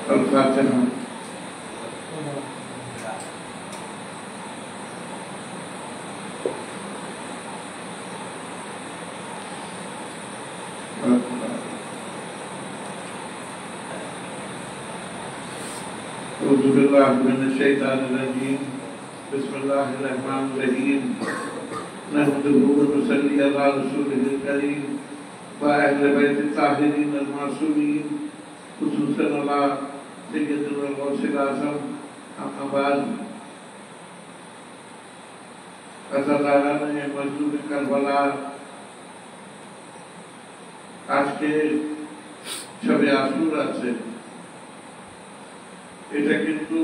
الفاتحة. أعوذ بالله من الشيطان الرجيم. بسم الله الرحمن الرحيم. نحمده ونصلي على رسوله الكريم وأهل بيت الطاهرين المعصومين خصوصا على سيدنا الغوث الأعظم. أما بعد أتذكرني مجدود كربلا আজকে সবে আসুর আছে। এটা কিন্তু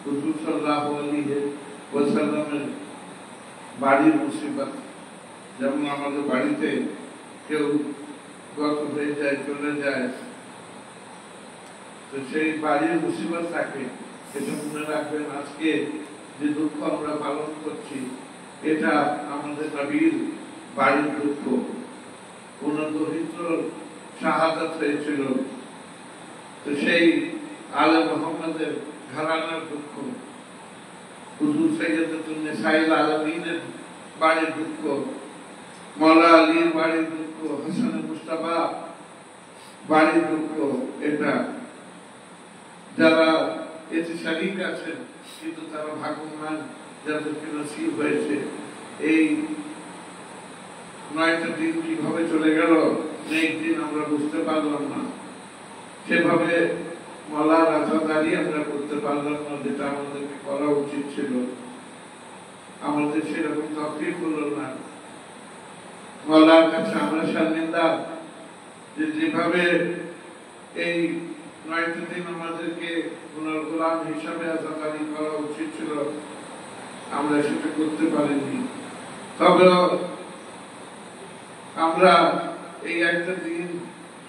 হুজুর সাল্লাল্লাহু আলাইহি ওয়াসাল্লামের বাড়ির মুসিবত। যেমন আমাদের বাড়িতে কেউ গত হয়ে যায়, চলে যায়, তো সেই বাড়ির মুসিবত থাকে। এটা মনে রাখবেন, আজকে যে দুঃখ আমরা পালন করছি এটা আমাদের নবীর বাড়ির দুঃখ। কোন দরিদ্র শাহাদাত হয়েছিল, তো সেই আলে মুহাম্মদের ঘরানার দুঃখ। হুজুর সাইয়্যিদাতুন নিসাইল আলামিনের বাড়ির দুঃখ, মাওলা আলীর বাড়ির দুঃখ, হাসান মুস্তাফা বাড়ির দুঃখ। এটা যারা এতে শরীক আছেন কিন্তু তারা ভাগ্যবান, যাদেরকে নসিব হয়েছে। এই 9টা দিন কিভাবে চলে গেল একদিন আমরা বুঝতে পারলাম না, সেভাবে মাওলার আজাদারি আমরা করতে পারলাম না, যেটা আমাদেরকে করা উচিত ছিল। আমাদের সেরকম তৌফিক হলো না। মাওলার কাছে আমরা শর্মিন্দা যে যেভাবে এই 9টা দিন আমাদেরকে ওনার গোলাম হিসাবে আজাদারি করা উচিত ছিল, আমরা সেটা করতে পারিনি। তবে আমরা এই একটা দিন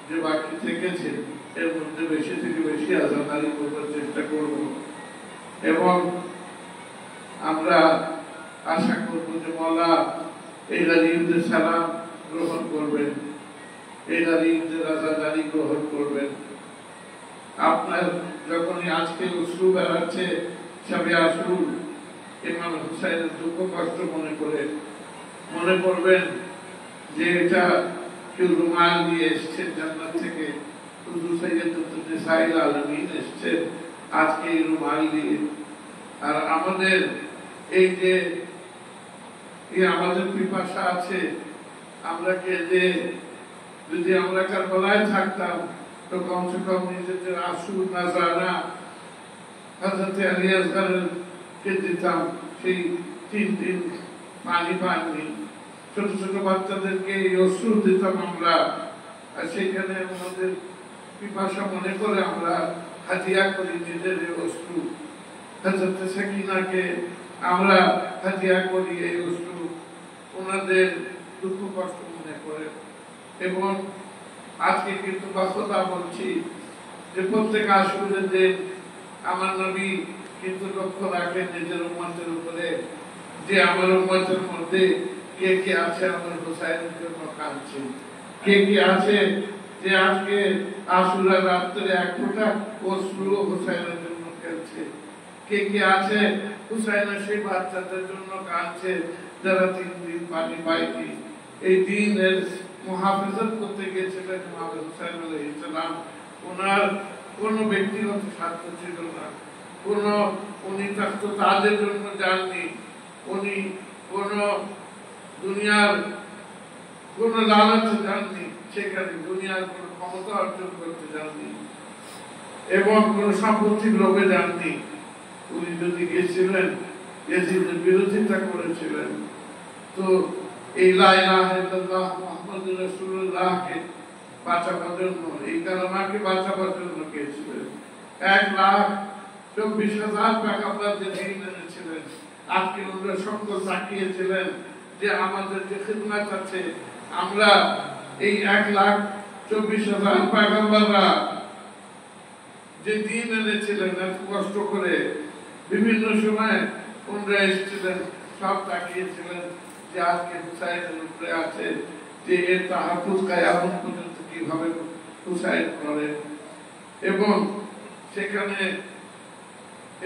যে বাকি থেকেছে এর মধ্যে বেশি থেকে বেশি আজাদারি করবার চেষ্টা করব, এবং আমরা আশা করব যে মাওলা এই গরীবদের সালাম গ্রহণ করবেন, এই গরীবদের আজাদারি গ্রহণ করবেন। আপনার যখনই আজকে উসরু বেড়াচ্ছে সবে আসুর, ইমাম হুসাইনের দুঃখ কষ্ট মনে করবেন যে এটা কেউ রুমাল নিয়ে এসছে জান্নাত থেকে। হুজুর সাইয়্যিদাতুন নিসাইল আলামিন এসছে আজকে এই রুমাল নিয়ে। আর আমাদের এই যে আমাদের পিপাসা আছে, আমরা কে যে যদি আমরা কারবালায় থাকতাম তো কমসে কম নিজেদের আসুর নাজারা হযরত আলী আসগরকে দিতাম। সেই 3 দিন পানি পাননি, ছোট ছোট বাচ্চাদেরকে অশ্রু দিতাম আমরা। আর সেখানে আমাদের পিপাসা মনে করে আমরা হাদিয়া করি নিজের অশ্রু। হযরত সাকিনাকে আমরা হাদিয়া করি এই অশ্রু, ওনাদের দুঃখ কষ্ট মনে করে। এবং আজকে কিন্তু কথা বলছি যে প্রত্যেক আশুরের দিন আমার নবী কিন্তু লক্ষ্য রাখেন নিজের উম্মতের উপরে যে আমার উম্মতের মধ্যে কে কে আছে আমার হুসাইনের জন্য কাঁদছে, কে কে আছে যে আজকে আশুরা রাত্রে এক ফোঁটা অশ্রু হুসাইনের জন্য ফেলছে, কে কে আছে হুসাইনের সেই বাচ্চাদের জন্য কাঁদছে যারা 3 দিন পানি পায়নি। এই দিনের মুহাফিজত করতে গিয়েছিলেন ইমাম হুসাইন আলাইহিস সালাম। ওনার কোন ব্যক্তিগত স্বার্থ ছিল না, উনি তো তাদের জন্য যাননি, উনি কোন দুনিয়ার কোন লালচে যাননি, সেখানে দুনিয়ার কোন ক্ষমতা অর্জন করতে যাননি এবং কোন সম্পত্তির লোভে যাননি। উনি যদি গিয়েছিলেন ইয়াজিদের বিরোধিতা করেছিলেন, তো এই লা ইলাহা ইল্লাল্লাহ মুহাম্মাদুর রাসূলুল্লাহকে বাঁচাবার জন্য, এই কালেমাকে বাঁচাবার জন্য গিয়েছিলেন। 1,24,000 পয়গম্বর যে দিন এনেছিলেন, আজকে ওনারা সকল তাকিয়েছিলেন যে আমাদের যে খিদমত আছে, আমরা এই 1,24,000 পয়গম্বররা যে দিন এনেছিলেন এত কষ্ট করে, বিভিন্ন সময় ওনারা এসেছিলেন, সব তাকিয়েছিলেন যে আজকে হুসাইনের উপরে আছে, যে এর তাহাফুজ কিয়ামত পর্যন্ত কিভাবে হুসাইন করে। এবং সেখানে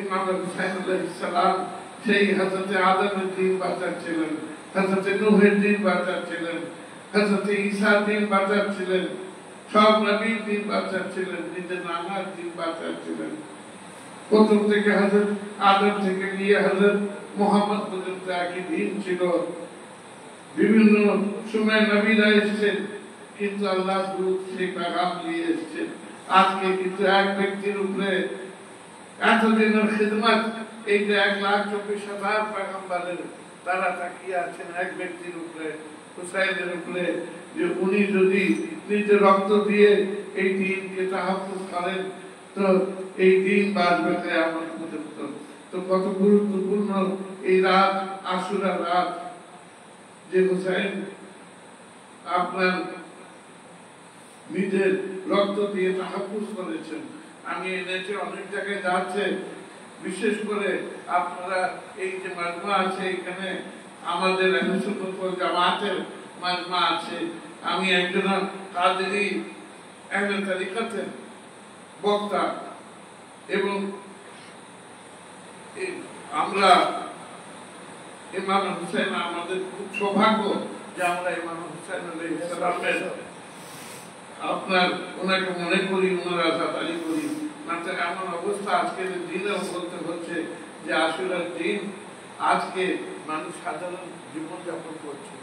ইমাম হুসাইন আলাইহিস সালাম সেই হযরতে আদমের দিন বাঁচাচ্ছিলেন, হযরতে নূহের দিন বাঁচাচ্ছিলেন, হযরতে ঈসার দিন বাঁচাচ্ছিলেন, সব নবীর দিন বাঁচাচ্ছিলেন, নিজের নানার দিন বাঁচাচ্ছিলেন। প্রথম থেকে হযরত আদম থেকে নিয়ে হযরত মুহাম্মদ পর্যন্ত একই দিন ছিল। বিভিন্ন সময় নবীরা এসেছেন, কিন্তু আল্লাহ দূত সেই পেগাম নিয়ে এসেছেন। আজকে কিন্তু এক ব্যক্তির উপরে এতদিনের খিদমত, এই যে 1,24,000 পেগম্বরের তারা তাকিয়ে আছেন এক ব্যক্তির উপরে, হুসাইনের উপরে, যে উনি যদি নিজের রক্ত দিয়ে এই দিনকে তাহাফুজ করেন তো এই দিন বাঁচবে কিয়ামত পর্যন্ত। তো কত গুরুত্বপূর্ণ এই রাত, আশুরা রাত, যে হুসাইন আপনার নিজের রক্ত দিয়ে তাহাফুজ করেছেন। আমি এনেছি অনেক জায়গায় যাচ্ছে, বিশেষ করে আপনারা এই যে মাজমা আছে, এখানে আমাদের আহলে সুন্নাত ওয়াল জামাতের মাজমা আছে। আমি একজন কাদেরী আহলে তরিকতের বক্তা, এবং আমরা ইমাম হুসাইন, আমাদের খুব সৌভাগ্য যে আমরা ইমাম হুসাইন আলাইহিস সালামের আপনার ওনাকে মনে করি, ওনার আজাদারি করি। মাত্র এমন অবস্থা আজকের দিনেও বলতে হচ্ছে যে আশুরার দিন আজকে মানুষ সাধারণ জীবনযাপন করছে,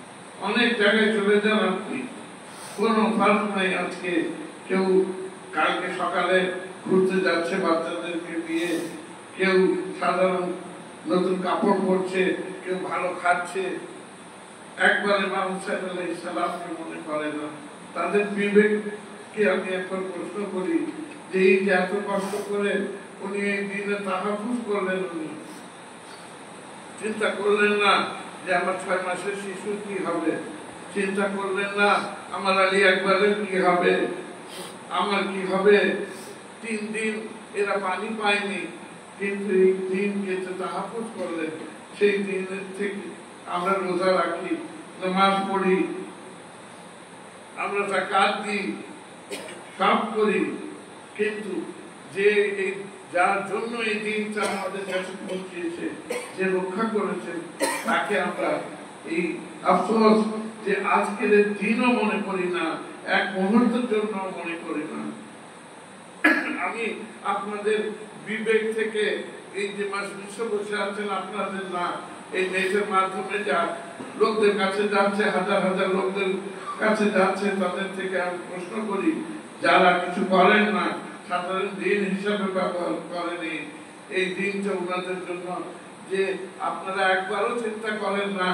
অনেক জায়গায় চলে যান আপনি, কোনো ফার্ক নাই। আজকে কেউ কালকে সকালে ঘুরতে যাচ্ছে বাচ্চাদেরকে নিয়ে, কেউ সাধারণ নতুন কাপড় পরছে, কেউ ভালো খাচ্ছে, একবারে ইমাম হুসাইন আলাইহিস সালামকে মনে করে না। তাদের বিবেককে আমি একবার প্রশ্ন করি যে এই যে এত কষ্ট করে উনি এই দিনে তাহাফুজ করলেন, উনি চিন্তা করলেন না যে আমার 6 মাসের শিশুর কি হবে, চিন্তা করলেন না আমার আলী আকবরের কি হবে, আমার কি হবে। 3 দিন এরা পানি পায়নি, কিন্তু এই দিনকে তাহাফুজ করলেন। সেই দিনের থেকে আমরা রোজা রাখি, নামাজ পড়ি, আমরা যাকাত দিই, সব করি, কিন্তু যে এই যার জন্য এই দিনটা আমাদের কাছে পৌঁছেছে, যে রক্ষা করেছেন, তাকে আমরা এই আফসোস যে আজকের দিনও মনে করি না, এক মুহূর্তের জন্য মনে করি না। আমি আপনাদের বিবেক থেকে এই যে মাস বিশ্ব বসে আছেন, আপনাদের না এই নেটের মাধ্যমে যা লোকদের কাছে যাচ্ছে, হাজার হাজার লোকদের কাছে যাচ্ছে, তাদের থেকে আমি প্রশ্ন করি, যারা কিছু করেন না, সাধারণ দিন হিসাবে ব্যবহার করেনি এই দিনটা ওনাদের জন্য, যে আপনারা একবারও চিন্তা করেন না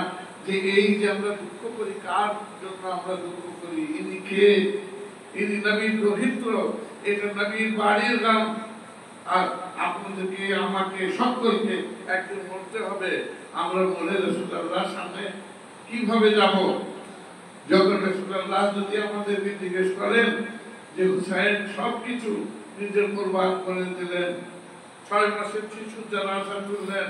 যে এই যে আমরা দুঃখ করি, কার জন্য আমরা দুঃখ করি, ইনি কে, ইনি নবীর দরিদ্র, এটা নবীর বাড়ির নাম। আর আপনাদেরকে, আমাকে, সকলকে একদিন মরতে হবে। আমরা মরে রাসূলুল্লাহর সামনে কিভাবে যাব? যখন রাসূলুল্লাহ যদি আমাদেরকে জিজ্ঞেস করেন যে হুসাইন সবকিছু নিজের কুরবান করে দিলেন, 6 মাসের শিশুর জানাজা তুললেন,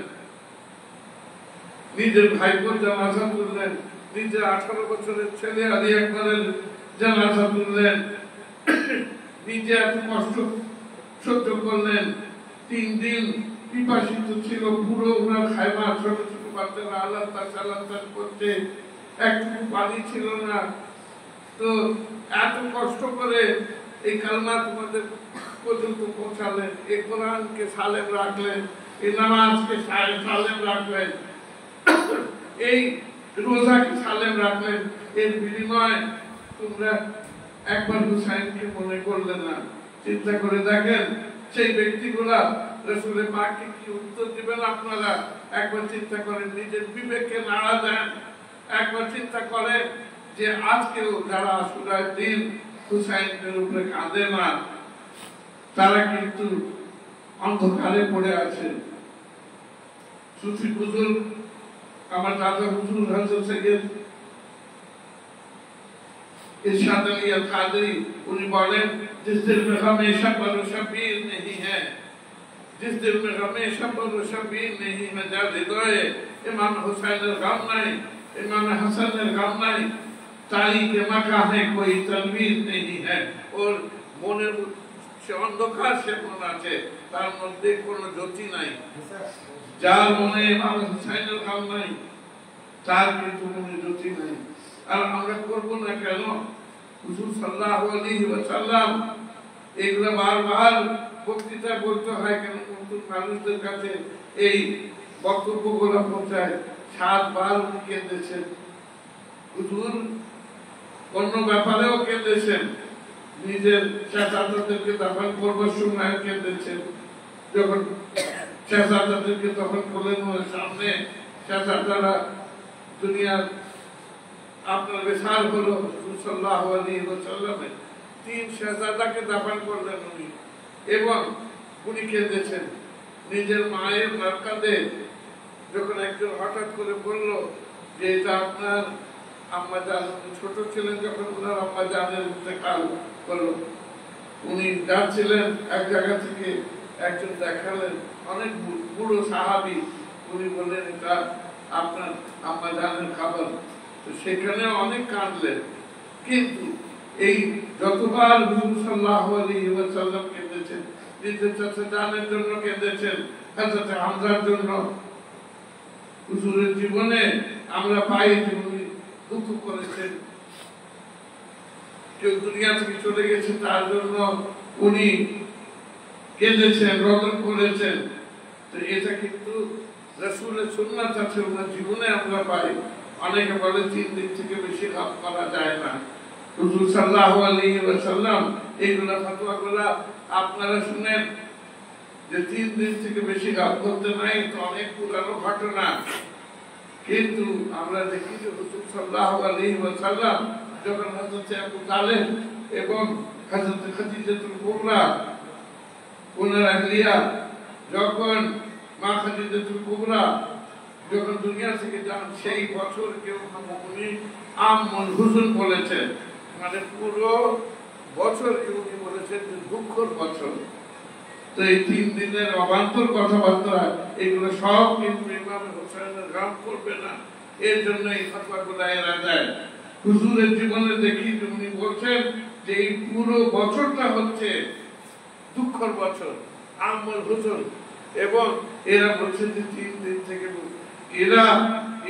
নিজের ভাইপোর জানাজা তুললেন, নিজের 18 বছরের ছেলে আলী আকবরের জানাজা তুললেন, নিজে এত কষ্ট সহ্য করলেন, 3 দিন পিপাসিত ছিল, পুরো ওনার খায়মা, ছোট ছোট বাচ্চারা আল্লাহ তাআলা করতে, একটু পানি ছিল না। তো এত কষ্ট করে এই কালমা তোমাদের পর্যন্ত পৌঁছালেন, এই কোরআনকে সালেম রাখলেন, এই নামাজকে সালেম রাখলেন, এই রোজাকে সালেম রাখলেন, এর বিনিময়ে তোমরা একবার হুসাইনকে মনে করলে না। চিন্তা করে দেখেন সেই ব্যক্তিগুলা রাসূলের পাককে কি উত্তর দিবেন আপনারা? একবার চিন্তা করেন, নিজের বিবেককে নাড়া দেন, একবার চিন্তা করেন যে আজকেও যারা আশুরার দিন হুসাইনের উপরে কাঁদে না, তারা কিন্তু অন্ধকারে পড়ে আছে। সুফি বুজুর্গ আমার দাদা হুজুর হযরত সৈয়দ इरशाद अली अल कादरी उन्हें बोले, जिस दिल में गमे शब्बर व शबीर नहीं है, जिस दिल में गमे शब्बर व शबीर नहीं है, जा हृदय इमाम हुसैन गम नहीं, इमाम हसन ने गम नहीं तारीख मका है कोई तनवीर नहीं है और মনের সে অন্ধকার সে মন আছে তার মধ্যে কোনো জ্যোতি নাই যার মনে ইমাম হুসাইনের গম নাই তার কিন্তু মনে জ্যোতি নাই আর আমরা করব না কেন হুজুর সাল্লাল্লাহু আলাইহি ওয়াসাল্লাম এগুলা বারবার বক্তৃতা বলতে হয় কেন নতুন মানুষদের কাছে এই বক্তব্যগুলো পৌঁছায় 7 বার উনি কেঁদেছেন হুজুর অন্য ব্যাপারেও কেঁদেছেন নিজের শাহাদাতকে দাফন করবার সময় কেঁদেছেন যখন শাহাদাতকে দাফন করলেন ওর সামনে শাহাদাতরা দুনিয়ার আপনার বিশাল হলো সাল্লাল্লাহু আলাইহি ওয়াসাল্লামের 3 শাহাদাতকে দাফন করলেন উনি এবং উনি কেঁদেছেন নিজের মায়ের মারকাতে যখন একজন হঠাৎ করে বলল যে এটা আপনার আম্মা জান ছোট ছিলেন যখন ওনার আম্মা জানের ইন্তেকাল হলো উনি যাচ্ছিলেন এক জায়গা থেকে একজন দেখালেন অনেক বুড়ো সাহাবী উনি বললেন এটা আপনার আম্মা জানের খাবার তো সেখানে অনেক কাঁদলেন কিন্তু এই যতবার হুজুর সাল্লাল্লাহু আলাইহি ওয়াসাল্লাম কেঁদেছেন নিজের চাচা জানের জন্য কেঁদেছেন হযরত হামজার জন্য হুজুরের জীবনে আমরা পাই যে উনি দুঃখ করেছেন কেউ দুনিয়া থেকে চলে গেছে তার জন্য উনি কেঁদেছেন রোদন করেছেন তো এটা কিন্তু রাসূলের সুন্নাত আছে ওনার জীবনে আমরা পাই অনেকে বলে 3 দিন থেকে বেশি কাজ করা যায় না হুজুর সাল্লাল্লাহু আলাইহি ওয়াসাল্লাম এইগুলা ফতোয়াগুলা আপনারা শুনেন যে 3 দিন থেকে বেশি কাজ করতে নাই তো অনেক পুরানো ঘটনা কিন্তু আমরা দেখি যে হুজুর সাল্লাল্লাহু আলাইহি ওয়াসাল্লাম যখন হযরত আবু তালেব এবং হযরত খাদিজাতুল কুবরা ওনার আহলিয়া যখন মা খাদিজাতুল কুবরা যখন দুনিয়া থেকে যান সেই বছর কেউ উনি আমন হুজুন বলেছেন মানে পুরো বছর কেউ উনি বলেছেন যে দুঃখের বছর তো এই 3 দিনের অবান্তর কথাবার্তা এগুলো সব কিন্তু ইমাম হোসেনের গাম করবে না এর জন্য এই ফতোয়াগুলো এরা দেয় হুজুরের জীবনে দেখি উনি বলছেন যে এই পুরো বছরটা হচ্ছে দুঃখের বছর আমল হুজুর এবং এরা বলছে যে 3 দিন থেকে এরা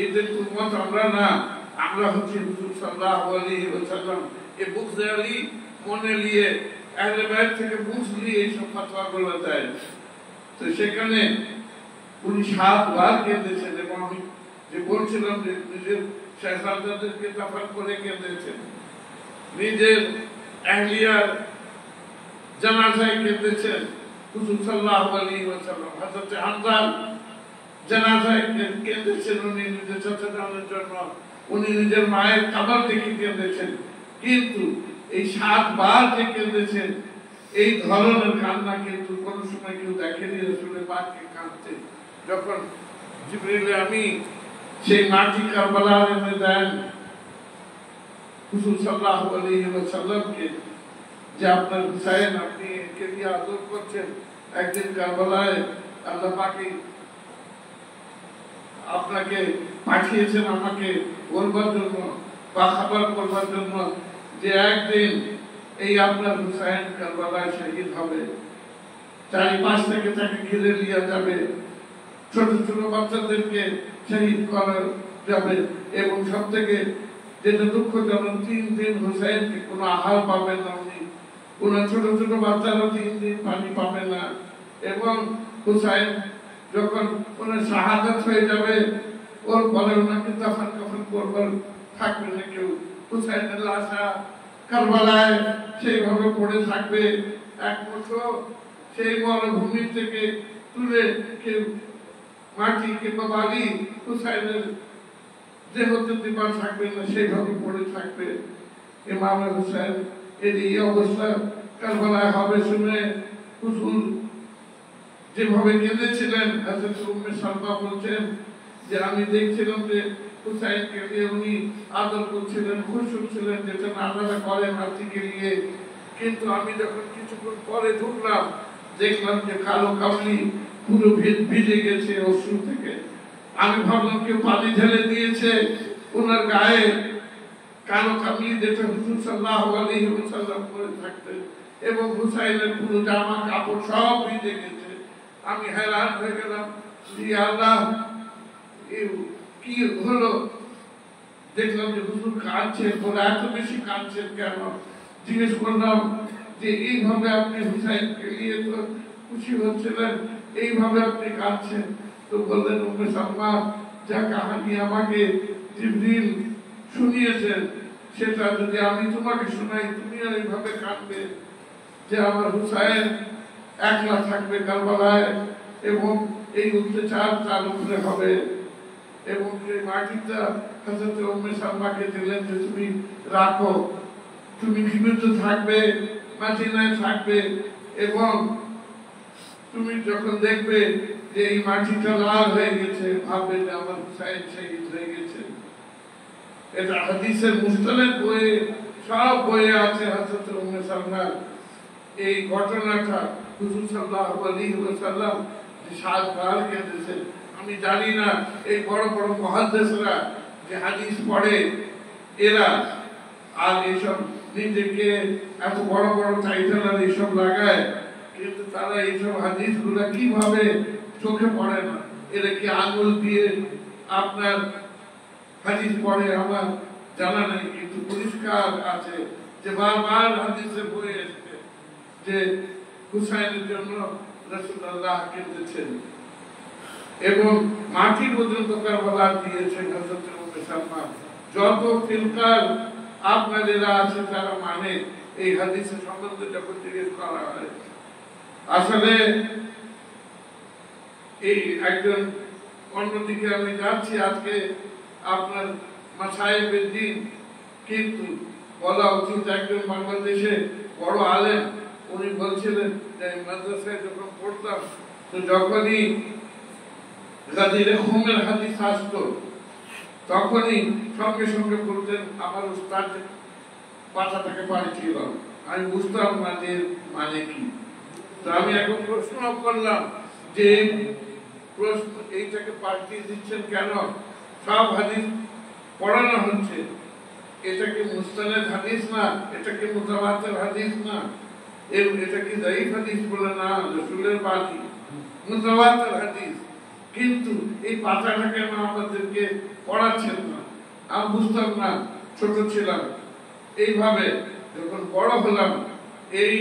এদের উম্মত আমরা না আমরা হচ্ছে হুজুর সাল্লাল্লাহু আলাইহি ওয়াসাল্লাম এই বুঝে আলী মনে নিয়ে আহলে বাইত থেকে বুঝলি এই সব ফতোয়াগুলো দেয় তো সেখানে উনি 7 বার কেঁদেছেন এবং আমি যে বলছিলাম যে নিজের শাহাদাতকে দাফন করে কেঁদেছেন নিজের আহলিয়ার জানাজায় কেঁদেছেন হুজুর সাল্লাল্লাহু আলাইহি ওয়াসাল্লাম হযরত হামজা জানাজায় কেঁদেছেন উনি নিজের চাচাদের জন্য উনি নিজের মায়ের কবর দেখে কেঁদেছেন কিন্তু এই 7 বার যে কেঁদেছেন এই ধরনের কান্না কিন্তু কোনো সময় কেউ দেখেনি রাসূলের পাককে কাঁদতে যখন জিবরিল আমিন সেই মাটি কারবালার এনে দেন হুজুর সাল্লাল্লাহু আলাইহি ওয়াসাল্লামকে যে আপনার হুসাইন আপনি একে দিয়ে আদর করছেন একদিন কারবালায় আল্লাহ পাক আপনাকে পাঠিয়েছেন আমাকে বলবার জন্য বা খবর করবার জন্য যে একদিন এই আপনার হুসাইন কারবালায় শহীদ হবে চারিপাশ থেকে তাকে ঘিরে নিয়ে যাবে ছোট ছোট বাচ্চাদেরকে শহীদ করা যাবে এবং সব থেকে যেটা দুঃখজনক 3 দিন হুসাইনকে কোনো আহার পাবে না উনি কোন ছোট ছোট বাচ্চারা 3 দিন পানি পাবে না এবং হুসাইন যখন ওনার শাহাদাত হয়ে যাবে ওর পরে ওনাকে দাফন কাফন করবার থাকবে না কেউ হুসাইনের লাশা কারবালায় সেইভাবে পড়ে থাকবে একমাত্র সেই মরুভূমি থেকে তুলে কেউ মাটি কিংবা বালি হুসাইনের দেহতে দিবার থাকবে না সেইভাবে পড়ে থাকবে ইমাম হুসাইন এর এই অবস্থা কারবালায় হবে শুনে হুজুর যেভাবে কেঁদেছিলেন হযরত উম্মে সালমা বলছেন যে আমি দেখছিলাম যে হুসাইনকে নিয়ে উনি আদর করছিলেন খুশি ছিলেন যেটা নানারা করেন নাতিকে নিয়ে কিন্তু আমি যখন কিছুক্ষণ পরে ঢুকলাম দেখলাম যে কালো কামলি পুরো ভিজে গেছে অশ্রু থেকে আমি ভাবলাম কেউ পানি ঢেলে দিয়েছে ওনার গায়ে কালো কামিজ যেটা হুজুর সাল্লাল্লাহু আলাইহি ওয়াসাল্লাম পরে থাকতেন এবং হুসাইনের পুরো জামা কাপড় সব ভিজে গেছে। আমি हैरान হয়ে গেলাম, ইয়া আল্লাহ কি হলো। দেখলাম যে হুজুর কাঁদছেন, বলে এত বেশি কাঁদছেন কেন? জিজ্ঞেস করলাম যে এইভাবে আপনি হুসাইনকে নিয়ে তো খুশি হচ্ছিলেন, এইভাবে আপনি কাঁদছেন। তো বললেন উম্মে সালমা, যা কাহিনী আমাকে জিবরিল শুনিয়েছেন সেটা যদি আমি তোমাকে শোনাই তুমি আর এইভাবে কাঁদবে যে আমার হুসাইন একলা থাকবে কারবালায় এবং এই অত্যাচার তার উপরে হবে। এবং সেই মাটিটা হযরত উম্মে সালমাকে দিলেন যে তুমি রাখো, তুমি জীবিত থাকবে, মদিনায় থাকবে এবং তুমি যখন দেখবে যে এই মাটিটা লাল হয়ে গেছে ভাববে যে আমার হুসাইন শহীদ হয়ে গেছে। এটা হাদিসের মুস্তালাহ বইয়ে সব বইয়ে আছে। হযরত উম্মে সালমার এই ঘটনাটা হুজুর সাল্লাল্লাহু আলাইহি ওয়াসাল্লাম যে 7 বার কেঁদেছেন। আমি জানি না এই বড় বড় মুহাদ্দিসরা যে হাদিস পড়ে এরা আর এইসব নিজেকে এত বড় বড় টাইটেল আর এইসব লাগায়, কিন্তু তারা এইসব হাদিসগুলো কিভাবে চোখে পড়ে না। এরা কি আঙুল দিয়ে আপনার হাদিস পড়ে আমার জানা নেই, কিন্তু পরিষ্কার আছে যে বারবার হাদিসে বই এসেছে যে হুসাইনের জন্য রাসূলুল্লাহ কেঁদেছেন এবং মাটি পর্যন্ত কারবালা দিয়েছেন হযরত উম্মে সালমা। যত ফিরকার আপনাদেরা আছে তারা মানে এই হাদিসের সম্বন্ধে যখন জিজ্ঞেস করা হয়, আসলে এই একজন অন্যদিকে আমি যাচ্ছি আজকে আপনার মাসায়েবের দিন, কিন্তু বলা উচিত একজন বাংলাদেশে বড় আলেম উনি বলছিলেন যে মাদ্রাসায় যখন পড়তাম তো যখনই গাজীর খুমের হাদিস আসতো তখনই সঙ্গে সঙ্গে বলতেন আমার উস্তাদ পাতাটাকে পাঠিয়ে দাও। আমি বুঝতাম না যে মানে কি। তো আমি এখন প্রশ্ন করলাম যে প্রশ্ন এইটাকে পাঠিয়ে দিচ্ছেন কেন? সব হাদিস পড়ানো হচ্ছে, এটা কি মুস্তানাদ হাদিস না, এটা কি মুতাওয়াতির হাদিস না, এটা কি যায়িফ হাদিস বলে না, রাসূলের বাণী মুতাওয়াতির হাদিস। কিন্তু এই পাতাটা কেন আমাদেরকে পড়াচ্ছেন না? আমি বুঝতাম না, ছোট ছিলাম। এইভাবে যখন বড় হলাম এই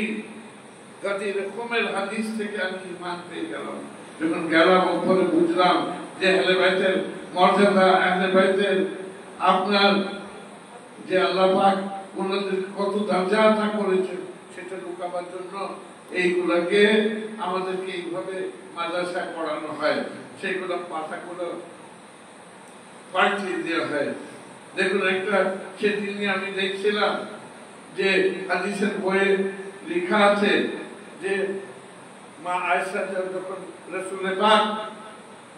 গাজীর খুমের হাদিস থেকে আমি ঈমান পেয়ে গেলাম। যখন গেলাম ওপরে বুঝলাম যে আহলে বাইতের মর্যাদা, আহলে বাইতের আপনার যে আল্লাহ পাক ওনাদের কত দরজা করেছেন সেটা লুকাবার জন্য এইগুলাকে আমাদেরকে এইভাবে মাদ্রাসায় পড়ানো হয়, সেইগুলো পাতাগুলো পাঠিয়ে দেওয়া হয়। দেখুন একটা সেদিনই আমি দেখছিলাম যে হাদিসের বইয়ে লেখা আছে যে মা আয়েশা যখন রাসূলের পাক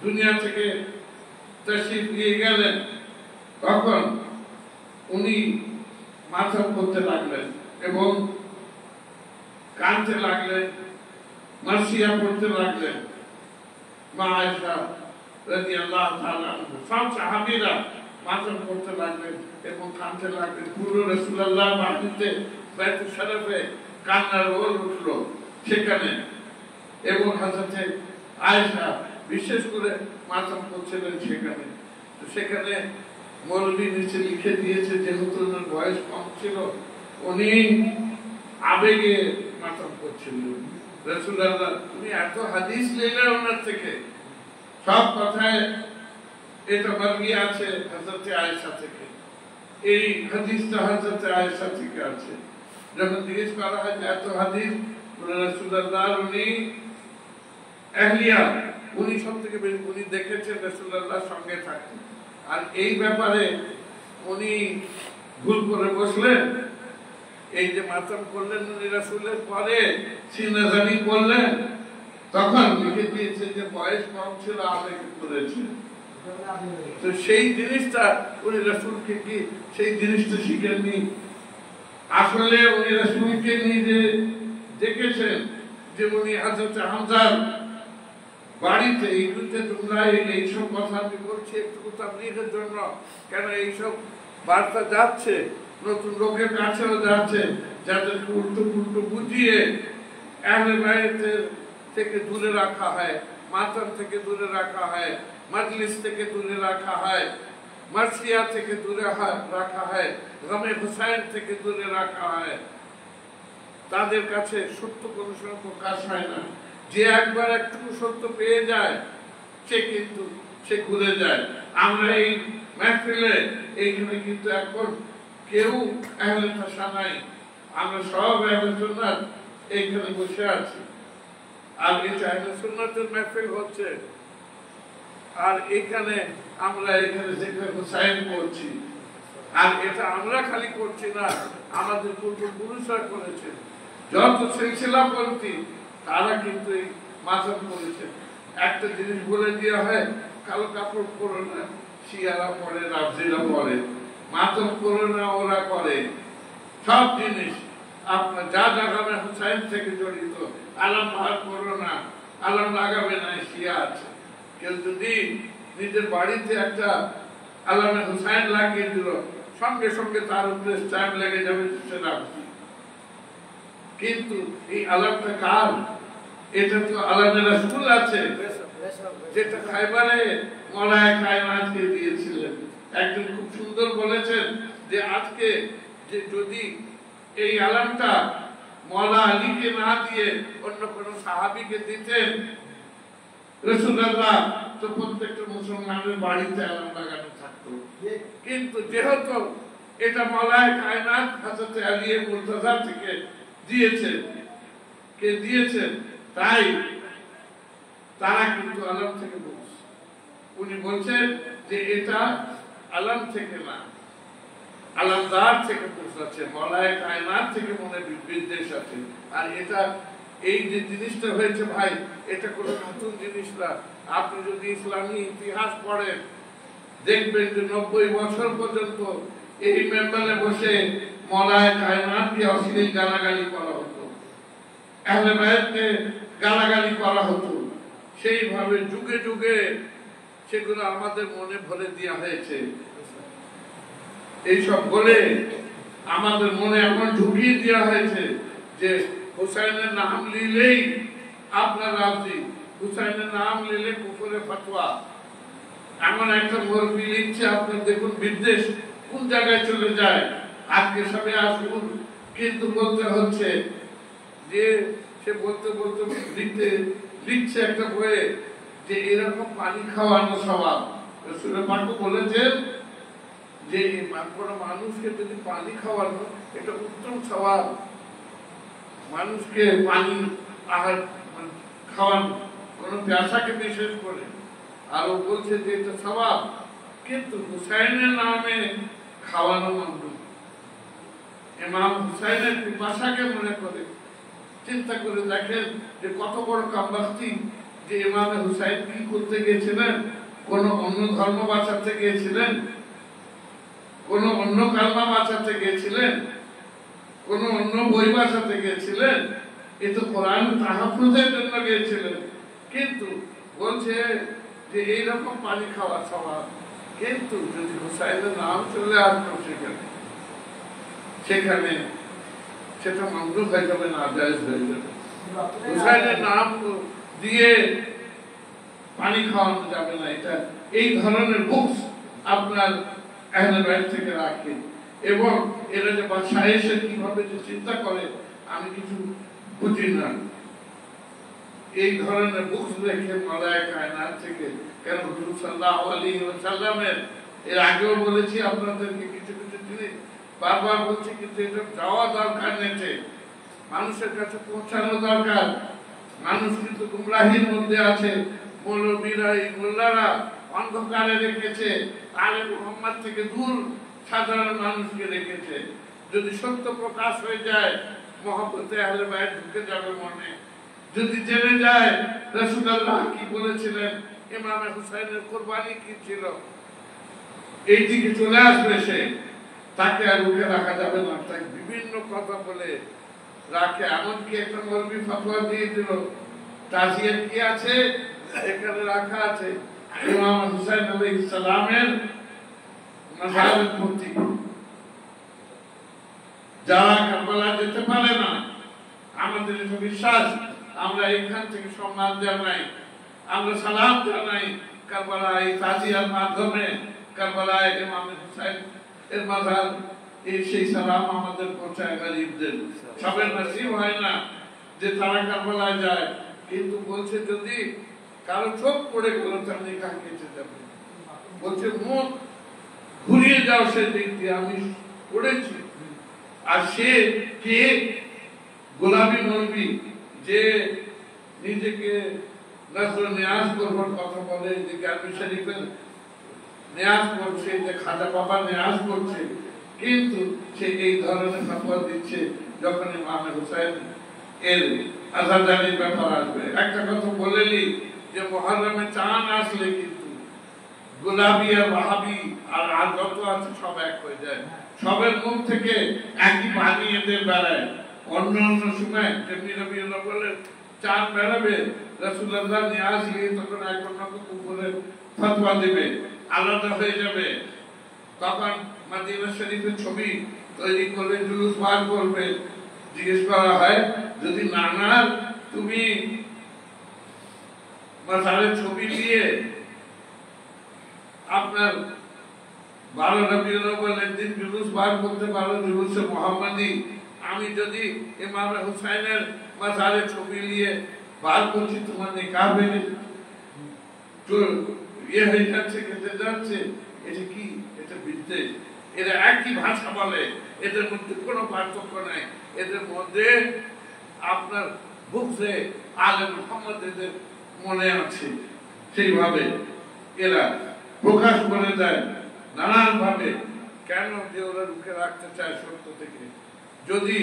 দুনিয়া থেকে তাশরীফ নিয়ে গেলেন তখন উনি মাথা করতে লাগলেন এবং কাঁদতে লাগলেন, মাসিয়া পড়তে লাগলেন। মা আয়েশা রাদিয়াল্লাহু তাআলা সব সাহাবীরা মাথা করতে লাগলেন এবং কাঁদতে লাগলেন। পুরো রাসূলুল্লাহ বাড়িতে বাইতুল শরীফে কান্নার রোল উঠলো সেখানে এবং হযরতে আয়েশা বিশেষ করে মাথা করছিলেন সেখানে। তো সেখানে মৌলভী নিচে লিখে দিয়েছে যেহেতু ওনার বয়স কম ছিল উনি আবেগে মাথা করছিলেন। রাসূলুল্লাহ তুমি এত হাদিস নিলে ওনার থেকে, সব কথায় এটা মার্গি আছে হযরতে আয়েশা থেকে, এই হাদিসটা হযরতে আয়েশা থেকে আছে। যখন জিজ্ঞেস করা হয় এত হাদিস রাসূলুল্লাহ উনি আহলিয়া উনি সব থেকে বেশি উনি দেখেছেন রাসূলুল্লাহর সঙ্গে থাকতেন, আর এই ব্যাপারে উনি ভুল করে বসলেন। এই যে মাতম করলেন উনি রাসূলের পরে সিনাজানি করলেন, তখন লিখে দিয়েছে যে বয়স কম ছিল আবেগে করেছে। তো সেই জিনিসটা উনি রাসূলকে কি সেই জিনিসটা শিখেননি। আসলে উনি রাসূলকে নিজে দেখেছেন যে উনি হযরত হামজার বাড়িতে এইগুলোতে তোমরা এইসব কথা আমি বলছি একটু তাবলীগের জন্য, কেন এইসব বার্তা যাচ্ছে নতুন লোকের কাছেও যাচ্ছে, যাদেরকে উল্টো পুল্টো বুঝিয়ে আহলে বাইতের থেকে দূরে রাখা হয়, মাতাম থেকে দূরে রাখা হয়, মজলিস থেকে দূরে রাখা হয়, মার্সিয়া থেকে দূরে রাখা হয়, গমে হুসাইন থেকে দূরে রাখা হয়। তাদের কাছে সত্য কোনো সময় প্রকাশ হয় না। যে একবার একটু সত্য পেয়ে যায় সে ঘুরে যায়। আমরা এই মাহফিলে এইখানে কিন্তু এখন কেউ আহলে ভাষা নাই, আমরা সব আহলে সুন্নাত এইখানে বসে আছি। আর এটা আহলে সুন্নাতের মাহফিল হচ্ছে, আর এখানে আমরা এখানে যেখানে হুসাইন করছি, আর এটা আমরা খালি করছি না, আমাদের পূর্বপুরুষরা করেছেন। যত সিলসিলাপন্থী তারা কিন্তু এই মাজার করেছে। একটা জিনিস বলে দেওয়া হয়, কালো কাপড় পরে না শিয়ারা পরে, রাবজিরা পরে, মাতম করে না ওরা করে, সব জিনিস আপনার যা লাগাবে হুসাইন থেকে জড়িত। আলাম ভার করো না, আলাম লাগাবে না, শিয়া আছে। কেউ যদি নিজের বাড়িতে একটা আলামে হুসাইন লাগিয়ে দিল, সঙ্গে সঙ্গে তার উপরে স্ট্যাম্প লেগে যাবে সে রাবজি। কিন্তু এই আলামটা কার? এটা তো আলামে রাসূল আছে, যেটা খায়বারে মওলায়ে কায়নাতকে দিয়েছিলেন। একজন খুব সুন্দর বলেছেন যে আজকে যে যদি এই আলামটা মওলা আলীকে না দিয়ে অন্য কোন সাহাবীকে দিতেন রাসূলুল্লাহ, তো প্রত্যেকটা মুসলমানের বাড়িতে আলাম লাগানো থাকতো। কিন্তু যেহেতু এটা মওলায়ে কায়নাত হযরত আলী মুর্তজা থেকে দিয়েছেন, তাই তারা কিন্তু আলাম থেকে বলছে। উনি বলছেন যে এটা আলাম থেকে না, আলামদার থেকে পৌঁছাচ্ছে, মওলায়ে কায়নাত থেকে মনে বিদ্বেষ আছে। আর এটা এই যে জিনিসটা হয়েছে ভাই, এটা কোনো নতুন জিনিস না। আপনি যদি ইসলামী ইতিহাস পড়েন দেখবেন যে 90 বছর পর্যন্ত এই মেম্বারে বসে মওলায়ে কায়নাতকে অশ্লীল গালাগালি করা হতো, আহলে বায়াতকে গালাগালি করা হতো। সেইভাবে যুগে যুগে সেগুলো আমাদের মনে ভরে দেওয়া হয়েছে। এইসব বলে আমাদের মনে এমন ঢুকিয়ে দেওয়া হয়েছে যে হুসাইনের নাম নিলেই আপনার রাজি, হুসাইনের নাম নিলে কুফরে ফতোয়া। এমন একটা মুরব্বি লিখছে, আপনার দেখুন বিদ্বেষ কোন জায়গায় চলে যায়। আজকে সবে আসুন, কিন্তু বলতে হচ্ছে যে সে বলতে বলতে লিখছে একটা বইয়ে যে এরকম পানি খাওয়ানো স্বভাব। রাসূল পাক বলেছেন যে কোনো মানুষকে যদি পানি খাওয়ানো এটা উত্তম স্বভাব, মানুষকে পানি আহার খাওয়ানো, কোন পেশাকে বিশেষ করে। আরো বলছে যে এটা স্বভাব, কিন্তু হুসাইনের নামে খাওয়ানো মামলুক। ইমাম হুসাইনের পিপাসাকে মনে করে চিন্তা করে দেখেন যে কত বড় কামবাখতি, যে ইমাম হুসাইন কি করতে গিয়েছিলেন? কোন অন্য ধর্ম বাঁচাতে গিয়েছিলেন? কোন অন্য কালমা বাঁচাতে গিয়েছিলেন? কোন অন্য বই বাঁচাতে গিয়েছিলেন? এ তো কোরআন তাহফুজের জন্য গিয়েছিলেন। কিন্তু বলছে যে এইরকম পানি খাওয়া স্বভাব। কিন্তু যদি হুসাইনের নাম চলে আসতো সেখানে সেটা মামলুক হয়ে যাবে, না জায়েজ হয়ে যাবে। হুসাইনের নাম দিয়ে পানি খাওয়ানো যাবে না। এটা এই ধরনের বুকস আপনার আহলে বাইত থেকে রাখে, এবং এরা যে বাসায় এসে কিভাবে যে চিন্তা করে আমি কিছু বুঝি না। এই ধরনের বুকস রেখে মওলায়ে কায়নাত থেকে, কেন হুজুর সাল্লাল্লাহু আলাইহি ওয়াসাল্লামের এর আগেও বলেছি আপনাদেরকে কিছু কিছু জিনিস বারবার বলছি, কিন্তু এটা যাওয়া দরকার নেই, মানুষের কাছে পৌঁছানো দরকার। মানুষ কিন্তু গুমরাহির মধ্যে আছে। মৌলবীরা, এই মোল্লারা অন্ধকারে রেখেছে, আলে মুহাম্মদ থেকে দূর সাধারণ মানুষকে রেখেছে। যদি সত্য প্রকাশ হয়ে যায়, মহব্বতে আহলে বাইত ঢুকে যাবে মনে। যদি জেনে যায় রাসূলুল্লাহ কি বলেছিলেন, ইমাম হুসাইনের কুরবানি কি ছিল, এই দিকে চলে আসবে সে, তাকে আর রুখে রাখা যাবে না। তাই বিভিন্ন কথা বলে রাখে। এমনকি একটা মৌলবী ফতোয়া দিয়ে দিল, তাজিয়া কি আছে, এখানে রাখা আছে ইমাম হুসাইন আলাইহিস সালামের মাজারের মূর্তি। যারা কারবালা যেতে পারে না, আমাদের এটা বিশ্বাস, আমরা এখান থেকে সম্মান জানাই, আমরা সালাম জানাই কারবালায় তাজিয়ার মাধ্যমে, কারবালায় ইমাম হুসাইন এর মাজার সেই সালাম আমাদের পৌঁছায় গরিবদের। সবের নসিব হয় না যে তারা কারবালায় যায়, কিন্তু বলছে যদি কারো চোখ পড়ে গেল তার নিকাহ কেটে যাবে। বলছে মুখ ঘুরিয়ে যাও সে দিক দিয়ে, আমি পড়েছি। আর সে কে? গোলামি মৌলবি, যে নিজেকে নজর নিয়াজ করবার কথা বলে, যে গাজী শরীফের নিয়াজ করছে, যে খাজা বাবা নিয়াজ করছে, কিন্তু সে এই ধরনের ফতোয়া দিচ্ছে যখন ইমাম হুসাইন এর আজাদানির ব্যাপার আসবে। একটা কথা বলেলি যে মুহররমে চাঁদ আসলে কিন্তু গোলাপি আর ওয়াহাবি আর যত আছে সব এক হয়ে যায়, সবের মুখ থেকে একই বাণী এদের বেড়ায়। অন্য অন্য সময় যেমনি রবিউল আউয়ালের চাঁদ বেড়াবে, রাসূলুল্লাহ নিয়ে আসলে তখন এক অন্য উপরে ফতোয়া দেবে, আলাদা হয়ে যাবে। তখন মদিনা শরীফের ছবি তৈরি করে জুলুস বার করবে। জিজ্ঞেস করা হয়, যদি নানার তুমি মাজারের ছবি দিয়ে আপনার 12 রবিউল আউয়ালের দিন জুলুস বার করতে পারো, জুলুসে মুহাম্মাদি, আমি যদি ইমাম হুসাইনের মাজারের ছবি নিয়ে বার করছি, তোমার নিকাহ ভেঙে ইয়ে হয়ে যাচ্ছে, কেটে যাচ্ছে, এটা কি? এটা বিদ্বেষ। এরা একই ভাষা বলে, এদের মধ্যে কোনো পার্থক্য নাই। এদের মধ্যে আপনার বুঝে আলে মুহাম্মদ এদের মনে আছে, সেইভাবে এরা প্রকাশ করে দেয় নানান ভাবে। কেন? যে ওরা রুখে রাখতে চায় সত্য থেকে। যদি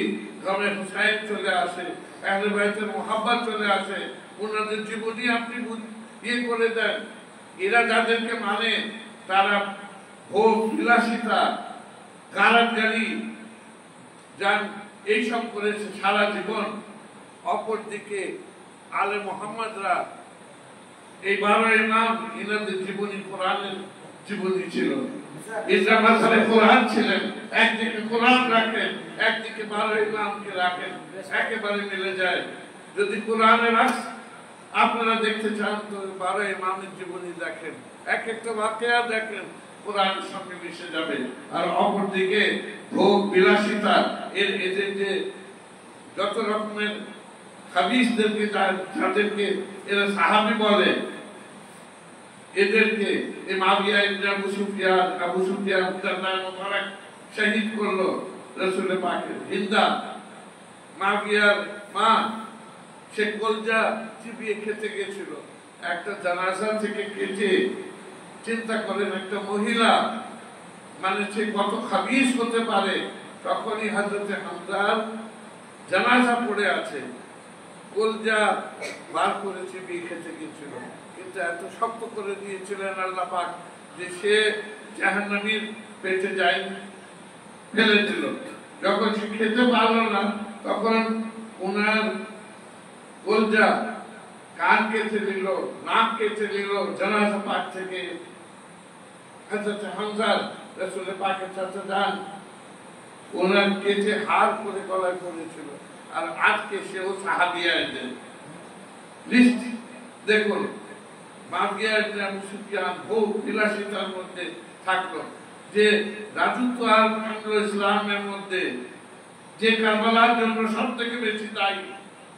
গমে হুসাইন চলে আসে, আহলে বাইতের মুহাব্বত চলে আসে, ওনাদের জীবনী আপনি ইয়ে করে দেন, এরা যাদেরকে মানে তারা ভোগ বিলাসিতা, কারাগারি যান এইসব করেছে সারা জীবন। অপরদিকে আলে মুহাম্মদরা এই 12 ইমাম, ইনাদের জীবনী কোরআনের জীবনী ছিল। ইসলাম মাসালে কোরআন ছিলেন, একদিকে কোরআন রাখেন, একদিকে 12 ইমামকে রাখেন, একেবারে মিলে যায়। যদি কোরআনে আপনারা দেখতে চান তো 12 ইমামের জীবনী দেখেন, এক একটা বাকিয়া দেখেন, কোরআনের সঙ্গে মিশে যাবে। আর অপরদিকে ভোগ বিলাসিতা, এদের যে যত রকমের খাবিসদেরকে, যাদেরকে এরা সাহাবী বলে, এদেরকে এই মুআবিয়া ইবনে আবু সুফিয়ান তার নাম মোবারক শহীদ করলো রাসূল পাকের। হিন্দা মুআবিয়ার মা, সে কলজা চিবিয়ে খেতে গেছিল, একটা জানাজা থেকে কেটে। চিন্তা করেন একটা মহিলা, মানে সে কত খাবিস হতে পারে। তখনই হযরতে হামজার জানাজা পড়ে আছে, কলজা বার করে চিবিয়ে খেতে গেছিল, কিন্তু এত শক্ত করে দিয়েছিলেন আল্লাহ পাক যে সে জাহান্নামীর পেটে যায় ফেলে দিল। যখন সে খেতে পারল না, তখন ওনার কলজা কান কেটে দিল, নাক কেটে দিল জানাজা পাক থেকে। হযরত হামজা রাসূল পাকের কাছে যান, ওনার কেটে হাড় করে গলায় পড়েছিল, আর আজকে সেও সাহাবিয়া এদের লিস্ট দেখুন। মুআবিয়া ইবনে আবু সুফিয়ান ভোগ বিলাসিতার মধ্যে থাকলো, যে রাজত্ব আর ভাঙলো ইসলামের মধ্যে, যে কারবালার জন্য সব থেকে বেশি দায়ী।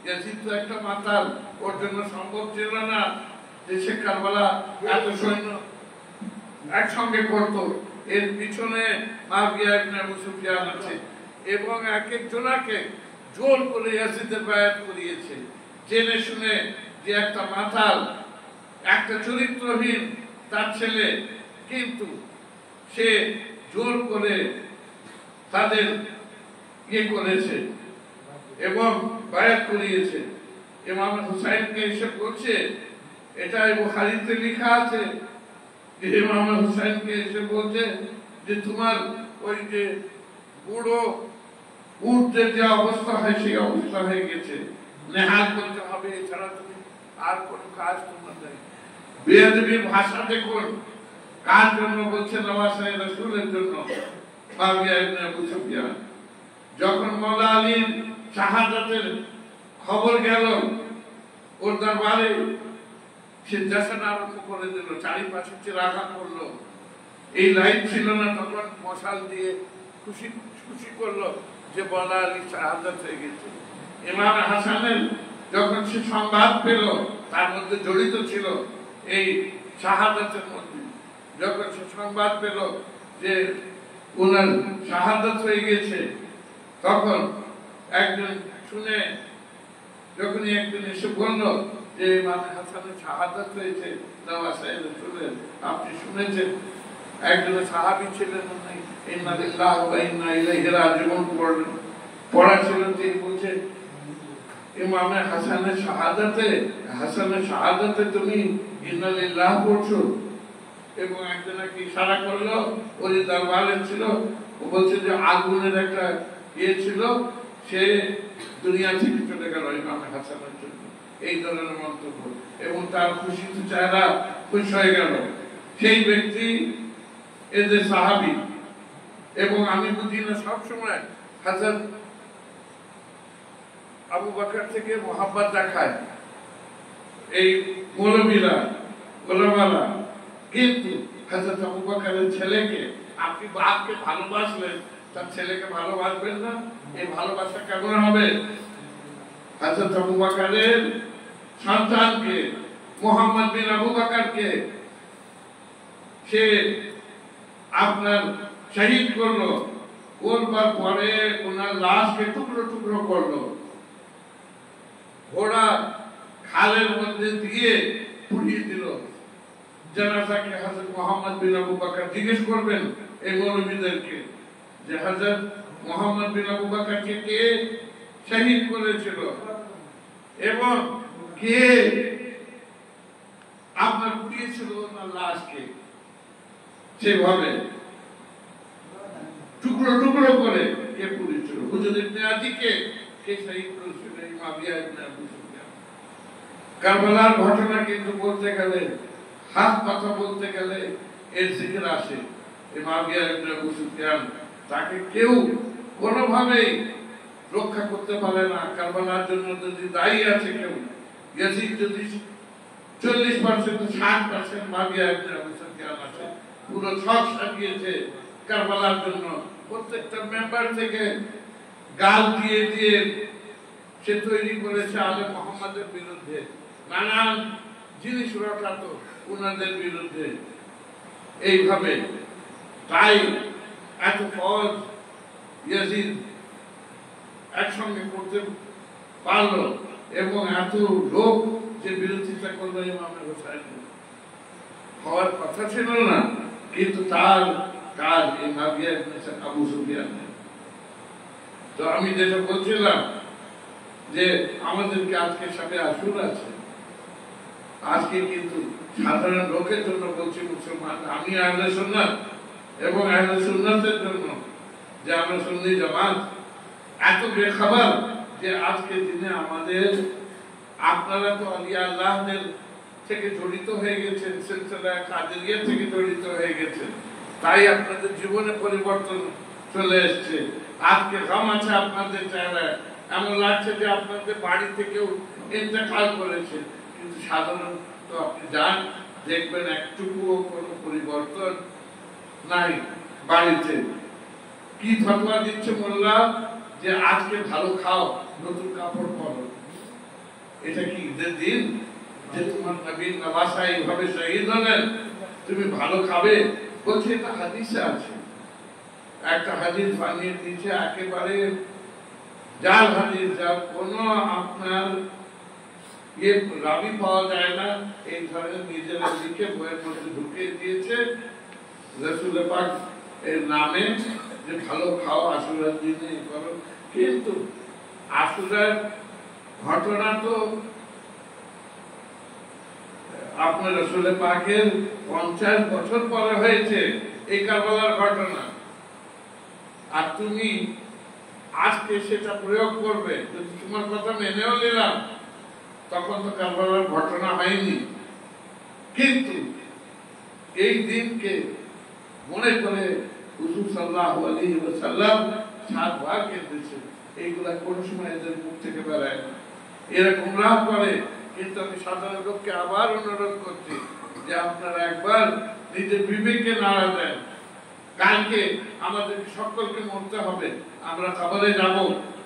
ইয়াজিদ তো একটা মাতাল, ওর জন্য সম্ভব ছিল না যে সে কারবালা এত সৈন্য একসঙ্গে করত। এর পিছনে মুআবিয়া ইবনে আবু সুফিয়ান আছে, এবং এক একজনকে জোর করে ইয়াজিদের বায়াত করিয়েছে, জেনে শুনে যে একটা মাতাল, একটা চরিত্রহীন তার ছেলে, কিন্তু সে জোর করে তাদের ইয়ে করেছে এবং বায়াত করিয়েছে। ইমাম হুসাইনকে এসে বলছে, এটা বুখারীতে লেখা আছে, যে ইমাম হুসাইনকে এসে বলছে যে তোমার ওই যে বুড়ো উঠতে যে অবস্থা হয় সেই অবস্থা হয়ে গেছে, নেহাল করতে হবে, এছাড়া তুমি আর কোনো কাজ তোমার নেই। বেয়াদবির ভাষা দেখুন, কার জন্য বলছে? নওয়াসাই রাসূলের জন্য। মুআবিয়া ইবনে আবু সুফিয়ান যখন মাওলা আলীর শাহাদাতের খবর গেল ওর দরবারে, সে জাসান আরম্ভ করে দিল, চারিপাশে চিরাঘাত করলো। এই লাইট ছিল না তখন, মশাল দিয়ে খুশি খুশি করলো যে মাওলা আলী শাহাদাত হয়ে গেছে। ইমাম হাসানের যখন সে সংবাদ পেল, তার মধ্যে জড়িত ছিল এই শাহাদাতের মধ্যে, যখন সে সংবাদ পেল যে ওনার শাহাদাত হয়ে গেছে, তখন একজন শুনে, যখনই একজন এসে বলল যে ইমাম হাসানের শাহাদাত হয়েছে নওয়াসাই রাসূলের, আপনি শুনেছেন? একজন সাহাবী ছিলেন, ইন্না লিল্লাহি ওয়া ইন্না ইলাইহি রাজিউন পড়া ছিল। তিনি বলছেন ইমাম হাসানের শাহাদাতে তুমি ইন্না লিল্লাহ পড়ছো। এবং একজন কি ইশারা করলো, ওই দরবারে ছিল, ও বলছে যে আগুনের একটা ইয়ে ছিল, সে দুনিয়া থেকে চলে গেল ইমাম হাসানের জন্য, এই ধরনের মন্তব্য। এবং তার খুশিতে চেহারা খুশি হয়ে গেল। সেই ব্যক্তি এদের সাহাবী। এবং আমি বুঝি না, সবসময় হযরত আবু বকর থেকে মোহাব্বত দেখায় এই মৌলবীরা, ওলামারা, কিন্তু হযরত আবু বকরের ছেলেকে, আপনি বাপকে ভালোবাসলেন, তার ছেলেকে ভালোবাসবেন না? এই ভালোবাসা কেমন হবে? হযরত আবু বকরের সন্তানকে, মুহাম্মদ বিন আবু বকরকে সে আপনার শহীদ করলো, করবার পরে ওনার লাশকে টুকরো টুকরো করলো, ঘোড়া খালের মধ্যে দিয়ে পুড়িয়ে দিল। জানাজাকে হযরত মুহাম্মদ বিন আবু বকর জিজ্ঞেস করবেন এই মৌলবীদেরকে যে হযরত মুহাম্মদ বিন আবু বকরকে কে শহীদ করেছিল এবং কে আপনার পুড়িয়েছিল ওনার লাশকে, সেভাবে টুকরো টুকরো করে কে পুড়িয়েছিল? হুজুর ইবনে আদিকে কে শহীদ করেছিল? মুআবিয়া ইবনে আবু সুফিয়ান। কারবালার ঘটনা কিন্তু বলতে গেলে, হাত কথা বলতে গেলে এর জিকির আসে। মুআবিয়া ইবনে আবু সুফিয়ান, তাকে কেউ কোনোভাবেই রক্ষা করতে পারে না। কারবালার জন্য যদি দায়ী আছে কেউ, ইয়াজিদ যদি 40% 60% মুআবিয়া ইবনে আবু সুফিয়ান আছে, পুরো ছক সাজিয়েছে কারবালার জন্য। প্রত্যেকটা মেম্বার থেকে গাল দিয়ে দিয়ে সে তৈরি করেছে আলে মুহাম্মাদের বিরুদ্ধে, নানান জিনিস রটাতো উনাদের বিরুদ্ধে। এইভাবে তাই এত ফৌজ ইয়াজিদ একসঙ্গে করতে পারলো এবং এত লোক যে বিরোধিতা করলো ইমাম হোসেন, হওয়ার কথা ছিল না, কিন্তু তার কাজ এই মুআবিয়া ইবনে আবু সুফিয়ান। তো আমি যেটা বলছিলাম যে আমাদেরকে আজকে সাথে আসুর আছে, আজকে কিন্তু সাধারণ লোকের জন্য বলছি, মুসলমান, আমি আহলে সুন্নাত এবং আহলে সুন্নাতের জন্য যে আমরা সুন্নি জামাত এত বেখবর যে আজকে দিনে আমাদের, আপনারা তো আলিয়া আল্লাহদের থেকে জড়িত হয়ে গেছেন, সিলসিলা কাদেরিয়া থেকে জড়িত হয়ে গেছেন, তাই আপনাদের জীবনে পরিবর্তন চলে এসছে। আজকে গাম আছে আপনাদের চেহারায়, এমন লাগছে যে আপনাদের বাড়ি থেকেও ইন্তেকাল করেছে। কিন্তু সাধারণত আপনি যান, দেখবেন একটুকুও কোনো পরিবর্তন নাই বাড়িতে। কি ফতোয়া দিচ্ছে মোল্লা যে আজকে ভালো খাও, নতুন কাপড় পরো। এটা কি ঈদের দিন যে তোমার নবী নওয়াসা এইভাবে শহীদ হলেন, তুমি ভালো খাবে? বলছে এটা হাদিসে আছে। একটা হাদিস বানিয়ে দিয়েছে একেবারে জাল হাদিস, যার কোনো আপনার ইয়ে রাবি পাওয়া যায় না, এই ধরনের নিজেরা লিখে বইয়ের মধ্যে ঢুকিয়ে দিয়েছে রাসূল পাক এর নামে যে ভালো খাও আশুরার দিনে করো। কিন্তু আশুরার ঘটনা তো আপনার রাসূল পাকের 50 বছর পরে হয়েছে এই কারবালার ঘটনা, আর তুমি আজকে সেটা প্রয়োগ করবে। যদি তোমার কথা মেনেও নিলাম তখন তো কারবালার ঘটনা হয়নি, কিন্তু এই দিনকে মনে করে হুজুর সাল্লাল্লাহু আলাইহি ওয়াসাল্লাম 7 বার কেঁদেছেন। এইগুলা কোন সময় এদের মুখ থেকে বেরায় না, এরা গুমরাহ করে। কিন্তু আমি সাধারণ লোককে আবার অনুরোধ করছি যে আপনারা একবার নিজের বিবেকে নাড়া দেন। কালকে আমাদের সকলকে মরতে হবে, আমরা কবরে যাব।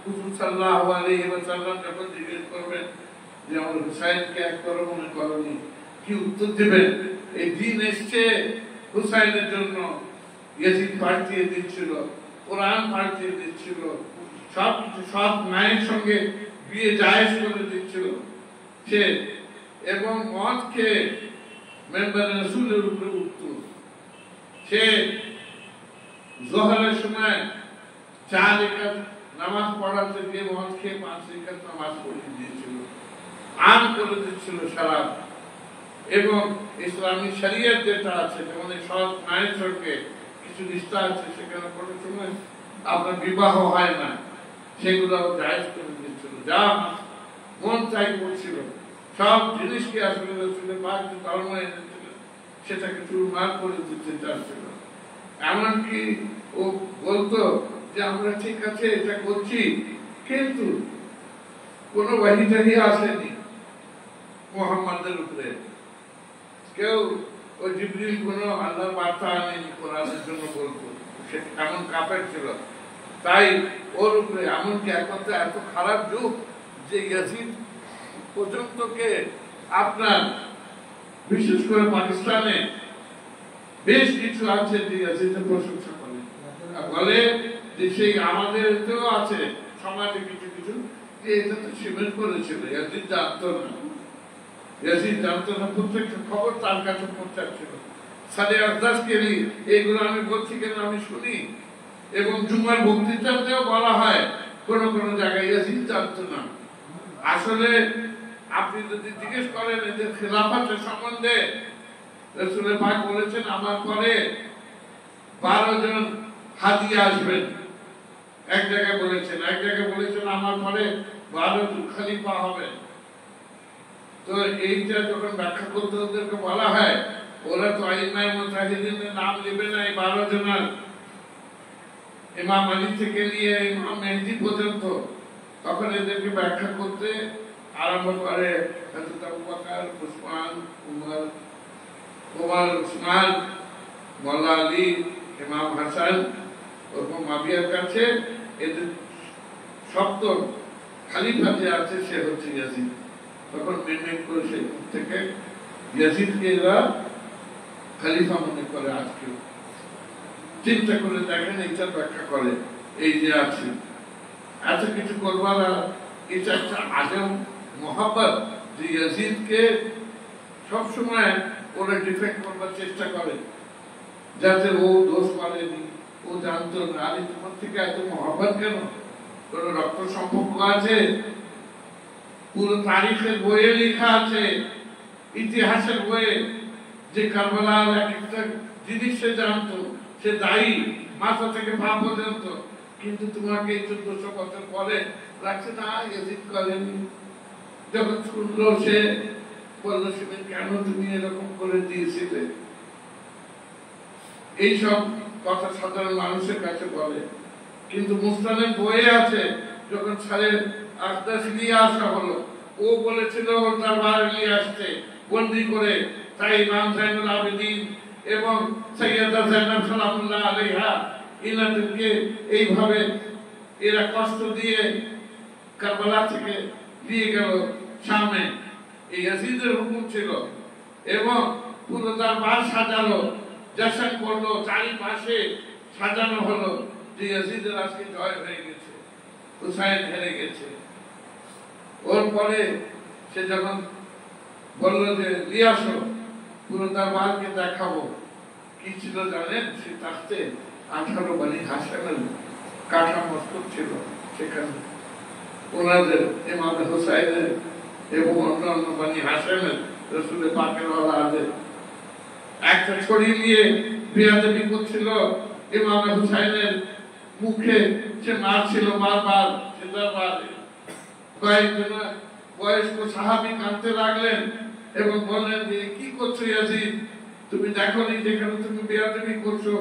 হুজুর সাল্লাল্লাহু আলাইহি ওয়াসাল্লাম যখন জিজ্ঞেস করবেন যে আমার হুসাইনকে একবার মনে করনি, কি উত্তর দিবেন? এই দিন এসছে হুসাইনের জন্য, ইয়াজিদ পাঠিয়ে দিচ্ছিল, কোরআন পাঠিয়ে দিচ্ছিল, সব কিছু সব মায়ের সঙ্গে বিয়ে জায়েজ করে দিচ্ছিল সে, এবং মদ খেয়ে মেম্বারে রাসূলের উপরে উঠত। সে জোহরের সময় 4 রাকাত নামাজ পড়াতে গিয়ে মদ খেয়ে 5 রাকাত নামাজ পড়িয়ে দিয়েছিল, আম করে দিচ্ছিল শরাব। এবং ইসলামী শরীয়ত যেটা আছে, যেমন সব মায়ের সঙ্গে কিছু রিশতা আছে, সেখানে কোনো সময় আপনার বিবাহ হয় না, সেগুলো জায়েজ করে দিচ্ছিল। যা মন চাই করছিল, সব জিনিসকে আসলে রাসূলের পাক যে ধর্ম এনেছিলেন সেটাকে চুরমার করে দিতে চাচ্ছিল। এমনকি ও বলতো যে আমরা ঠিক আছে এটা করছি, কিন্তু কোনো ওয়াহী টাহি আসেনি মুহাম্মাদের উপরে, কেউ ওই জিবরিল কোনো আল্লাহর বার্তা আনেনি কোরআনের জন্য বলতো, সে এমন কাফের ছিল। তাই ওর উপরে এমনকি একমাত্র এত খারাপ যুগ যে ইয়াজিদ পর্যন্তকে আপনার বিশেষ করে পাকিস্তানে বেশ কিছু আছে যে ইয়াজিদের প্রশংসা করে, বলে যে সেই আমাদের এতেও আছে সমাজে কিছু কিছু যে এটা তো শিবির করেছিল, ইয়াজিদ জানতো না, ইয়াজিদ জানতো না, প্রত্যেকটা খবর তার কাছে পৌঁছাচ্ছিল। সাড়ে 8-10 কেজি এইগুলো আমি বলছি কেন, আমি শুনি, এবং জুমার বক্তৃতাতেও বলা হয় কোন কোন জায়গায় ইয়াজিদ জানতো না। আসলে আপনি যদি জিজ্ঞেস করেন এদের খিলাফতের সম্বন্ধে, রাসূলের পাক বলেছেন আমার পরে 12 জন হাদি আসবেন, এক জায়গায় বলেছেন, এক জায়গায় বলেছেন আমার পরে 12 জন খলিফা হবেন। তো এইটা যখন ব্যাখ্যা করতে ওদেরকে বলা হয়, ওরা তো আইমায়ে মুতাহিদিনের নাম নেবে না এই 12 জনের, ইমাম আলী থেকে নিয়ে ইমাম মেহদী পর্যন্ত। তখন এদেরকে ব্যাখ্যা করতে আরম্ভ করে হযরত আবু বকর, উসমান, ওমর, উসমান, মাওলা আলী, ইমাম হাসান ও মুয়াবিয়ার কাছে। এদের সপ্তম খলিফা যে আছে সে হচ্ছে ইয়াজিদ। তখন মেনমেন করে সেই থেকে ইয়াজিদকে এরা খলিফা মনে করে। আজকে চিন্তা করে দেখেন, এইটার ব্যাখ্যা করে এই যে আছে এত কিছু করবার, এটা একটা আজম মোহাব্বত যে ইয়াজিদকে সবসময় ওরা ডিফেক্ট করবার চেষ্টা করে, যাতে ও দোষ করেনি, ও জানতো না। আরে তোমার থেকে এত মোহাব্বত কেন? কোন রক্ত সম্পর্ক আছে? পুরো তারিখের বইয়ে লেখা আছে, ইতিহাসের বইয়ে, যে কারবালার এক একটা জিনিস সে জানতো, সে দায়ী মাথা থেকে পা পর্যন্ত। কিন্তু তোমাকে 1400 বছর পরে লাগছে না ইয়াজিদ করেনি। যখন শুনলো সে বললো, কেন তুমি এরকম করে দিয়েছিলে? এইসব কথা সাধারণ মানুষের কাছে বলে, কিন্তু মুস্তানের বইয়ে আছে যখন সালের 8-10 নিয়ে আসা হলো, ও বলেছিল ওর দরবারে নিয়ে আসতে বন্দি করে। তাই ইমাম জাইনুল আবেদিন এবং সৈয়দা জাইনাব সালামুল্লাহ আলাইহা ইনাদেরকে এইভাবে এরা কষ্ট দিয়ে কারবালা থেকে নিয়ে গেল শামে। এই ইয়াজিদের হুকুম ছিল, এবং পুরো দরবার সাজালো, জশ্ন করলো, চারিপাশে সাজানো হলো যে ইয়াজিদের আজকে জয় হয়ে গেছে, হুসাইন হেরে গেছে। ওর পরে সে যখন বললো যে নিয়ে আসো, পুরো দরবারকে দেখাবো, কি ছিল জানেন? সে তাকতে 18 বানি হাসানের কাঠা মস্তক ছিল সেখানে, ওনাদের ইমাম হুসাইনের এবং অন্যান্য বানি হাসানের রাসূলের পাকের ওয়ালাদের একটা ছড়ি নিয়ে বিয়াদবি করছিল ইমাম হুসাইনের মুখে। সে মারছিল বারবার, সে দরবারে কয়েকজন বয়স্ক সাহাবী কাঁদতে লাগলেন এবং বললেন যে কি করছো ইয়াজিদ, তুমি দেখোনি যেখানে তুমি বেয়াদবি করছো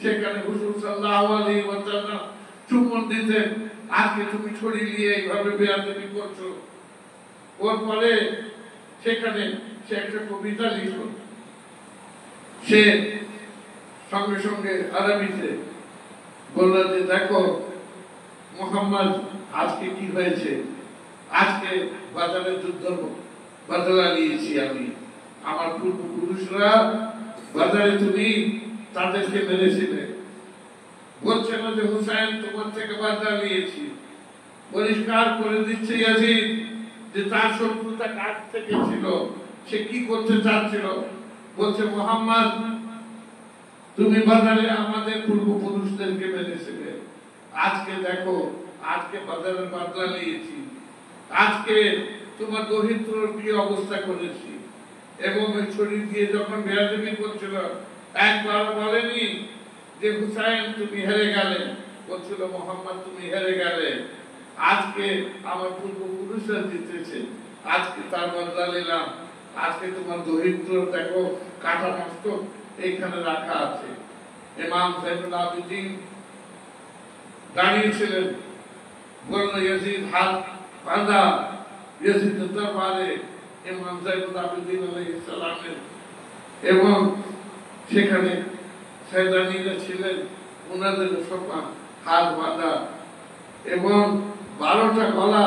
সেখানে হুজুর সাল্লাল্লাহু আলাইহি ওয়াসাল্লাম চুম্বন দিতেন, আজকে তুমি ছড়ি নিয়ে এইভাবে বেয়াদবি করছো। ওর পরে সেখানে সে একটা কবিতা লিখল, সে সঙ্গে সঙ্গে আরবিতে বলল যে দেখো মুহাম্মদ আজকে কি হয়েছে, আজকে বাজারে যুদ্ধ বদলা নিয়েছি আমি, আমার পূর্বপুরুষরা বাজারে তুমি তাদেরকে মেরেছিলে, বলছে না যে হুসাইন তোমার থেকে বদলা নিয়েছি। পরিষ্কার করে দিচ্ছে ইয়াজিদ যে তার শত্রুতা কার থেকে ছিল, সে কি করতে চাচ্ছিল। বলছে মুহাম্মদ তুমি বাজারে আমাদের পূর্বপুরুষদেরকে মেরেছিলে, আজকে দেখো আজকে বাজারের বদলা নিয়েছি, আজকে তোমার দরিদ্রর কি অবস্থা করেছি। এবং ওই ছড়ি দিয়ে যখন বেয়াদবি করছিল একবার বলেনি যে হুসাইন তুমি হেরে গেলে, বলছিল মুহাম্মদ তুমি হেরে গেলে, আজকে আমার পূর্বপুরুষরা জিতেছে, আজকে তার বদলা নিলাম, আজকে তোমার দরিদ্র দেখো কাটা নষ্ট এইখানে রাখা আছে। ইমাম যায়নুল আবেদিন দাঁড়িয়েছিলেন, বলল ইয়াজিদ হাত বাঁধা, ইয়াজিদের দরবারে ইমাম যায়নুল আবেদিন আলাইহিস সালামের, এবং সেখানে সাইদানিরা ছিলেন, ওনাদের সপা হাত বাঁধা এবং 12টা গলা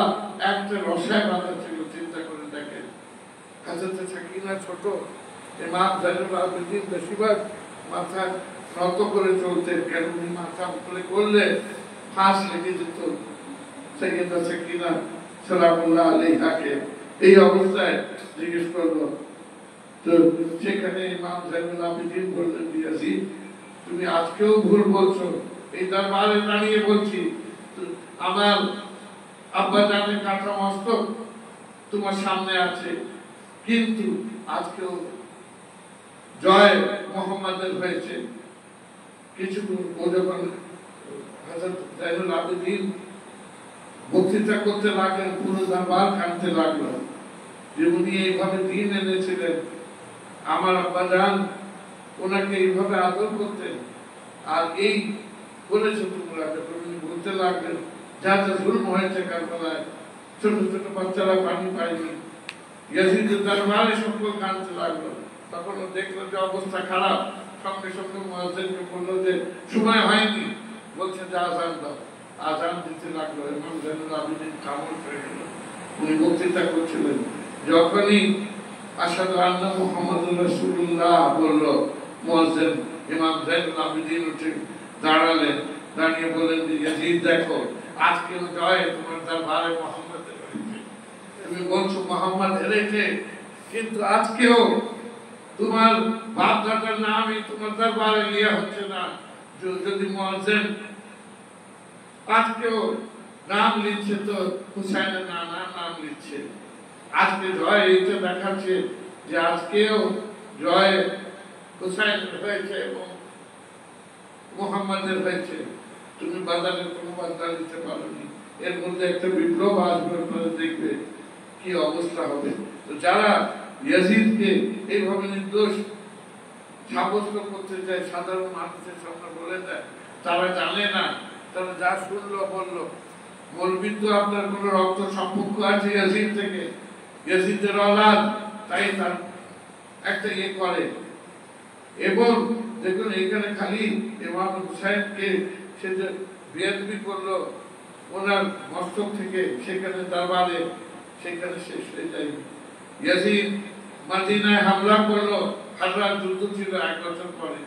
একটা রসায় বাঁধা ছিল। চিন্তা করে দেখেন, হযরত সাকিনা ছোট, ইমাম যায়নুল আবেদিন বেশিরভাগ মাথা নত করে চলতেন, কেন উনি মাথা উপরে করলে ফাঁস লেগে যেত সাইয়েদা সাকিনা সালামুল্লাহ আলাইহাকে। এই অবস্থায় জিজ্ঞেস করলো, তো সেখানে ইমাম যায়নুল আবেদিন বললেন ইয়াজিদ তুমি আজকেও ভুল বলছো, এই দরবারে দাঁড়িয়ে বলছি আমার আব্বা জানের কাটা মস্তক তোমার সামনে আছে, কিন্তু আজকেও জয় মুহাম্মাদের হয়েছে। কিছু ও যখন হযরত যায়নুল আবেদিন বক্তৃতা করতে লাগলেন, পুরো দরবার কাঁদতে লাগলো যে উনি এইভাবে দিন এনেছিলেন, আমার আব্বা জান ওনাকে এইভাবে আদর করতেন, আর এই বলেছে তোমরা, যখন উনি বলতে লাগলেন যা যা জুলম হয়েছে কারবালায়, ছোট ছোট বাচ্চারা পানি পায়নি, ইয়াজিদের দরবারে সকল কাঁদতে লাগলো। তখন ও দেখলো যে অবস্থা খারাপ, সঙ্গে সঙ্গে মুয়াজ্জিনকে বললো যে সময় হয়নি, বলছে যে আযান দাও। আযান দিতে লাগলো, ইমাম যায়নুল আবেদিন খামোশ হয়ে গেল। উনি বক্তৃতা করছিলেন, যখনই আশহাদু আন্না মুহাম্মাদুর রাসূলুল্লাহ বলল, মুয়াজ্জিন ইমাম যায়নুল আবেদিন উঠে দাঁড়ালেন, দাঁড়িয়ে বললেন যে ইয়াজিদ দেখো আজকেও জয় তোমার দরবারে মুহাম্মাদের হয়েছে, তুমি বলছো মুহাম্মদ হেরেছে, কিন্তু আজকেও তোমার বাপ দাদার নামই তোমার দরবারে লিয়া হচ্ছে না। যদি মুয়াজ্জিন আজকেও নাম লিখছে তো হুসাইনের নাম লিখছে, আজকে জয় এইটা দেখাচ্ছে যে আজকেও জয় হুসাইনের হয়েছে এবং মুহাম্মাদের হয়েছে, তুমি বাজারের কোনো বার্তা দিতে পারোনি। এর মধ্যে একটা বিপ্লব আসবে, আপনারা দেখবে কি অবস্থা হবে। তো যারা ইয়াজিদকে এইভাবে নির্দোষ সাব্যস্ত করতে চায়, সাধারণ মানুষের সামনে বলে দেয়, তারা জানে না, তারা যা শুনলো বললো। বলবি তো আপনার কোন রক্ত সম্পর্ক আছে ইয়াজিদ থেকে, ইয়াজিদের औलाद, তাই তার একটা ইয়ে করে। এবং দেখুন এখানে খালি ইমাম হুসাইনকে সে যে বেয়াদবি করলো ওনার মস্তক থেকে, সেখানে দরবারে সেখানে শেষ হয়ে যায়। ইয়াজিদ মদিনায় হামলা করলো, হাজার যুদ্ধ ছিল 1 বছর পরে।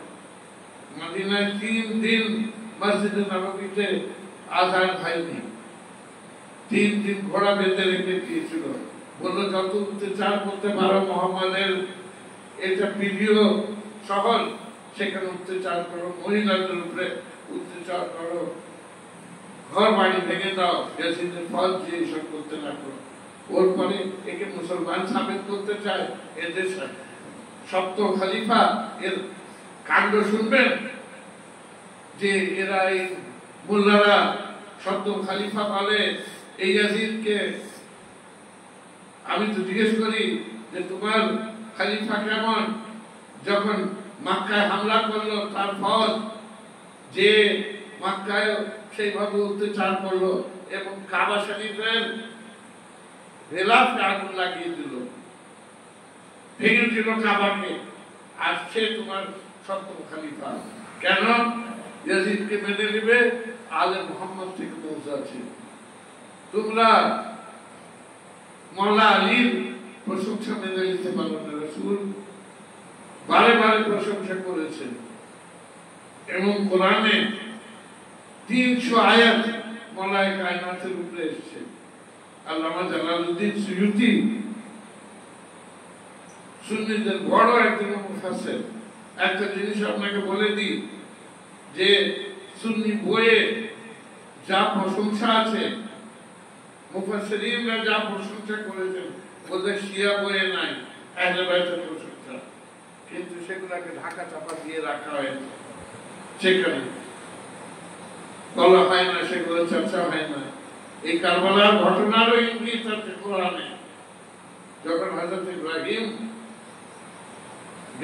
মদিনায় 3 দিন মসজিদে নববীতে আযান হয়নি, 3 দিন ঘোড়া বেঁধে রেখে দিয়েছিল, বললো যত অত্যাচার করতে পারো মুহাম্মাদের, এটা প্রিয় শহর, সেখানে অত্যাচার করো, মহিলাদের উপরে অত্যাচার করো, ঘর বাড়ি ভেঙে দাও, ইয়াজিদের ফল দিয়ে এসব করতে লাগলো। ওর পরে একে মুসলমান সাবেত করতে চায়, এদের সপ্তম খলিফা এর কাণ্ড শুনবেন যে এরা এই মোল্লারা সপ্তম খলিফা বলে এই ইয়াজিদকে আমি তো জিজ্ঞেস করি যে তোমার খলিফা কেমন? যখন মক্কায় হামলা করলো তার ফৌজ যে মক্কায় সেইভাবে অত্যাচার করলো এবং কাবা শরীফের রেলাফে আগুন লাগিয়ে দিল, ভেঙে দিল কাবাকে, আর সে তোমার সপ্তম খলিফা। কেন? ইয়াজিদকে মেনে নেবে, আলে মোহাম্মদ থেকে পৌঁছাচ্ছে। তোমরা মওলা আলীর প্রশংসা মেনে নিতে পারো না। রাসূল বারে বারে প্রশংসা করেছেন এবং কোরআনে 300 আয়াত মওলাই কায়নাতের উপরে এসেছে। আল্লামা জালালউদ্দিন সুয়ুতি সুন্নিদের বড় একজন মুফাসসির। একটা জিনিস আপনাকে বলে দিই যে সুন্নি বইয়ে যা প্রশংসা আছে, মুফাসসিরিনরা যা প্রশংসা করেছেন ওদের শিয়া বইয়ে নাই, আহলে বাইতের প্রশংসা, কিন্তু সেগুলোকে ঢাকা চাপা দিয়ে রাখা হয়েছে, সেখানে বলা হয় না, সেগুলো চর্চা হয় না। এই কারবালার ঘটনারও ইঙ্গিত আছে কোরআনে। যখন হযরত ইব্রাহিম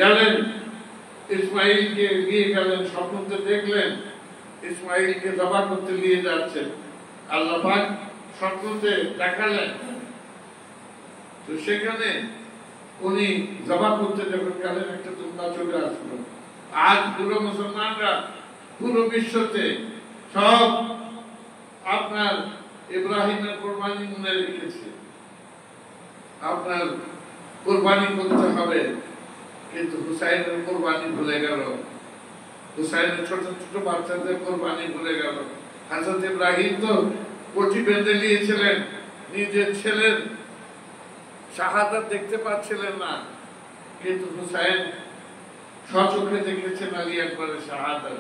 গেলেন ইসমাইলকে নিয়ে গেলেন, স্বপ্নতে দেখলেন ইসমাইলকে জবাই করতে নিয়ে যাচ্ছেন, আল্লাহ পাক স্বপ্নতে দেখালেন। তো সেখানে উনি জবাই করতে যখন গেলেন একটা দুম্বা চলে আসলো। আজ পুরো মুসলমানরা পুরো বিশ্বতে সব আপনার ইব্রাহিমের কোরবানি মনে রেখেছে, আপনার কোরবানি করতে হবে, কিন্তু হুসাইনের কোরবানি ভুলে গেল, হুসাইনের ছোট ছোট বাচ্চাদের কোরবানি ভুলে গেল। হযরত ইব্রাহিম তো পটি বেঁধে নিয়েছিলেন, নিজের ছেলের শাহাদাত দেখতে পাচ্ছিলেন না, কিন্তু হুসাইন স্বচক্ষে দেখেছেন আলী আকবরের শাহাদাত।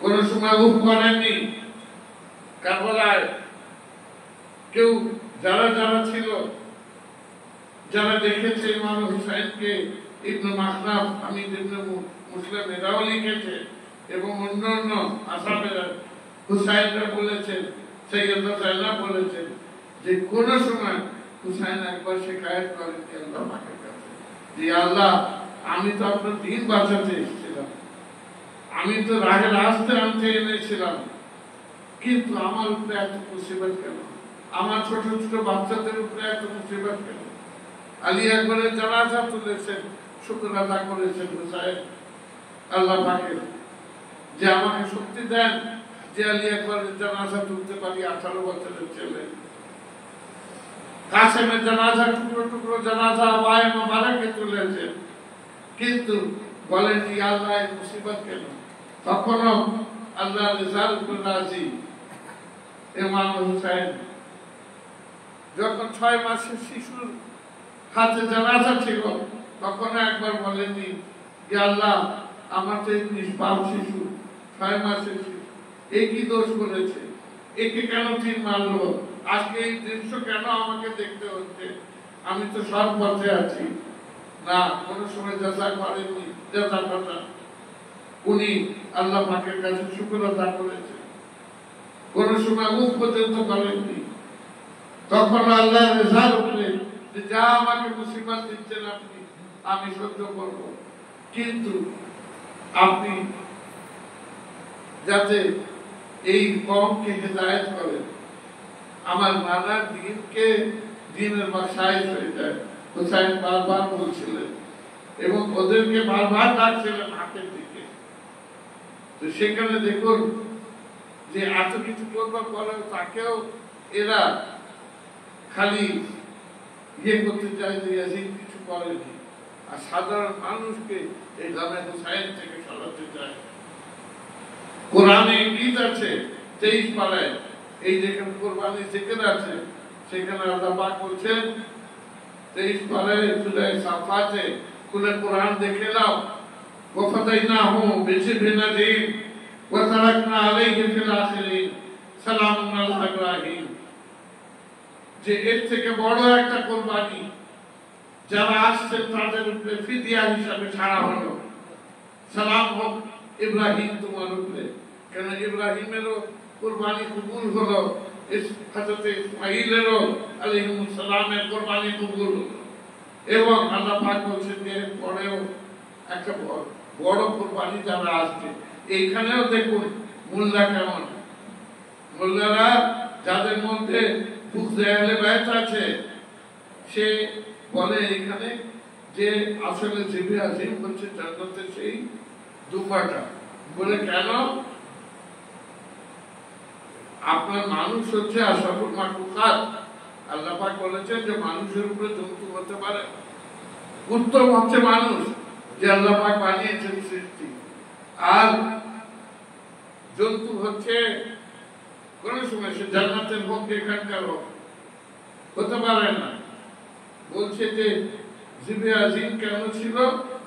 কোন সময় উফ করেননি। কারবালায় কেউ যারা যারা ছিল, যারা দেখেছে ইমাম হুসাইনকে, ইবনে মাখনাফ, হামিদ ইবনে মুসলিম এরাও লিখেছে এবং অন্যান্য আসামেরা হুসাইনরা বলেছেন, সৈয়দা জাইনাব বলেছেন যে কোন সময় হুসাইন একবার শিকায়ত করেন আল্লাহ পাকের কাছে যে আল্লাহ, আমি তো আপনার দিন বাঁচাতে এসেছিলাম, আমি তো রাহের রাস্তায় আনতে এনেছিলাম, কিন্তু আমার উপরে এত মুসিবত কেন? আমার ছোট ছোট বাচ্চাদের উপরে এত মুসিবত কেন? আলী আকবরের জানাজা তুলেছেন, শুকর আদা করেছেন হুসাইন আল্লাহ পাকের যে আমাকে শক্তি দেন যে আলী আকবরের জানাজা তুলতে পারি। 18 বছরের ছেলে কাসেমের জানাজা, টুকরো টুকরো জানাজা আবায়ে মোবারকে তুলেছেন, কিন্তু বলেন কি আল্লাহ এই মুসিবত কেন? তখনও আল্লাহ রিজাল উপর রাজি। ইমাম হুসাইন যখন 6 মাসের শিশুর হাতে জানাজা ছিল, তখন একবার বলেননি যে আল্লাহ, আমার তো এই নিষ্পাপ শিশু, 6 মাসের শিশু, এ কি দোষ করেছে? একে কেন তিন মারলো? আজকে এই দৃশ্য কেন আমাকে দেখতে হচ্ছে? আমি তো সৎ পথে আছি। না, কোন সময় যাচা করেননি, যাচা কথা উনি আল্লাহ পাকের কাছে শুকর আদা করেছেন, কোন সময় মুখ পর্যন্ত করেননি। তখন আল্লাহ রেজার উপরে যে যা আমাকে মুসিবত দিচ্ছেন আপনি, আমি সহ্য করব, কিন্তু আপনি যাতে এই কওমকে হেদায়েত করেন, আমার নানার দিনকে দিনের বাসায় হয়ে যায়। হুসাইন বারবার বলছিলেন এবং ওদেরকে বারবার ডাকছিলেন হাতের দিকে। তো সেখানে দেখুন যে এত কিছু করবার পরেও তাকেও এরা খালি ইয়ে করতে চায় যে ইয়াজিদ কিছু করেনি, আর সাধারণ মানুষকে এই গ্রামে হুসাইন থেকে সরাতে চায়। কোরআনে ইঙ্গিত আছে 23 পারায়, এই যেখানে কোরবানি জিকির আছে সেখানে আল্লাহ পাক বলছেন 23 পারায় সূরা সাফাতে, খুলে কোরআন দেখে নাও। ওয়াফাদাইনাহু বিসিবহিন আযীম ওয়া তারাকনা আলাইহি ফিল আখিরিন সালামুন আলা ইব্রাহিম। যে এর থেকে বড় একটা কোরবানি যারা আসছে তাদের উপরে ফিদিয়া হিসাবে ছাড়া হলো, সালাম হোক ইব্রাহিম তোমার উপরে। কেন ইব্রাহিমেরও কোরবানি কবুল হলো হযরত ইসমাঈলেরও আলাইহিস সালামের কুরবানি কবুল হলো এবং আল্লাহ পাক বলেছেন যে পরেও একটা বড় কুরবানি যারা আসবে এইখানেও দেখুন মোল্লা কেমন মোল্লারা যাদের মধ্যে বুঝে আহলে বাইত আছে সে বলে এখানে যে আসলে জিবরি আজিম হচ্ছে জান্নাতের সেই দুপাটা বলে কেন আপনার মানুষ হচ্ছে আশরাফুল মাখলুকাত আল্লাহ পাক বলেছেন যে মানুষের উপরে জন্তু হতে পারে উত্তম হচ্ছে মানুষ যে আল্লাহ পাক বানিয়েছেন সৃষ্টি আর জন্তু হচ্ছে কোন সময় সে জান্নাতের হোক এখানকার হোক হতে পারে না বলছে যে জিবরি আজিম কেন ছিল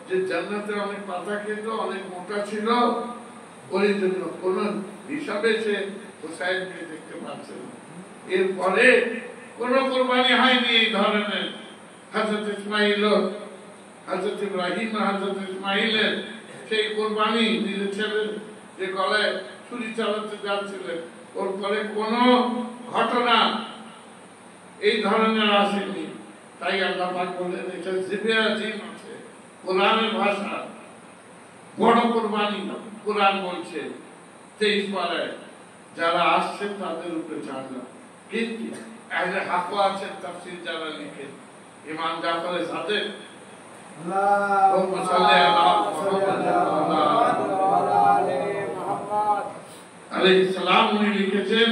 যে জান্নাতে অনেক পাতা খেত অনেক মোটা ছিল ওই জন্য কোন হিসাবে সে হুসাইনকে দেখতে পাচ্ছে না এরপরে কোন কোরবানি হয়নি এই ধরনের হযরত ইসমাঈল হযরত ইব্রাহিম হযরত ইসমাঈলের সেই কোরবানি নিজের ছেলের যে গলায় ছুরি চালাতে যাচ্ছিলেন ওর পরে কোন ঘটনা এই ধরনের আসেনি তাই আল্লাহ পাক বলেন এটা জিবরি আজিম আছে কোরআনের ভাষা বড় কোরবানি কোরআন বলছে 23 পারায় যারা আসছেন তাদের উপরে ছাড়লাম কিন্তু আহলে হক আছেন তাফসীর যারা লিখেন ইমাম জাফর সাদেক আল্লাহুম্মা সাল্লি আলা মুহাম্মাদ আলাইহিস সালাম উনি লিখেছেন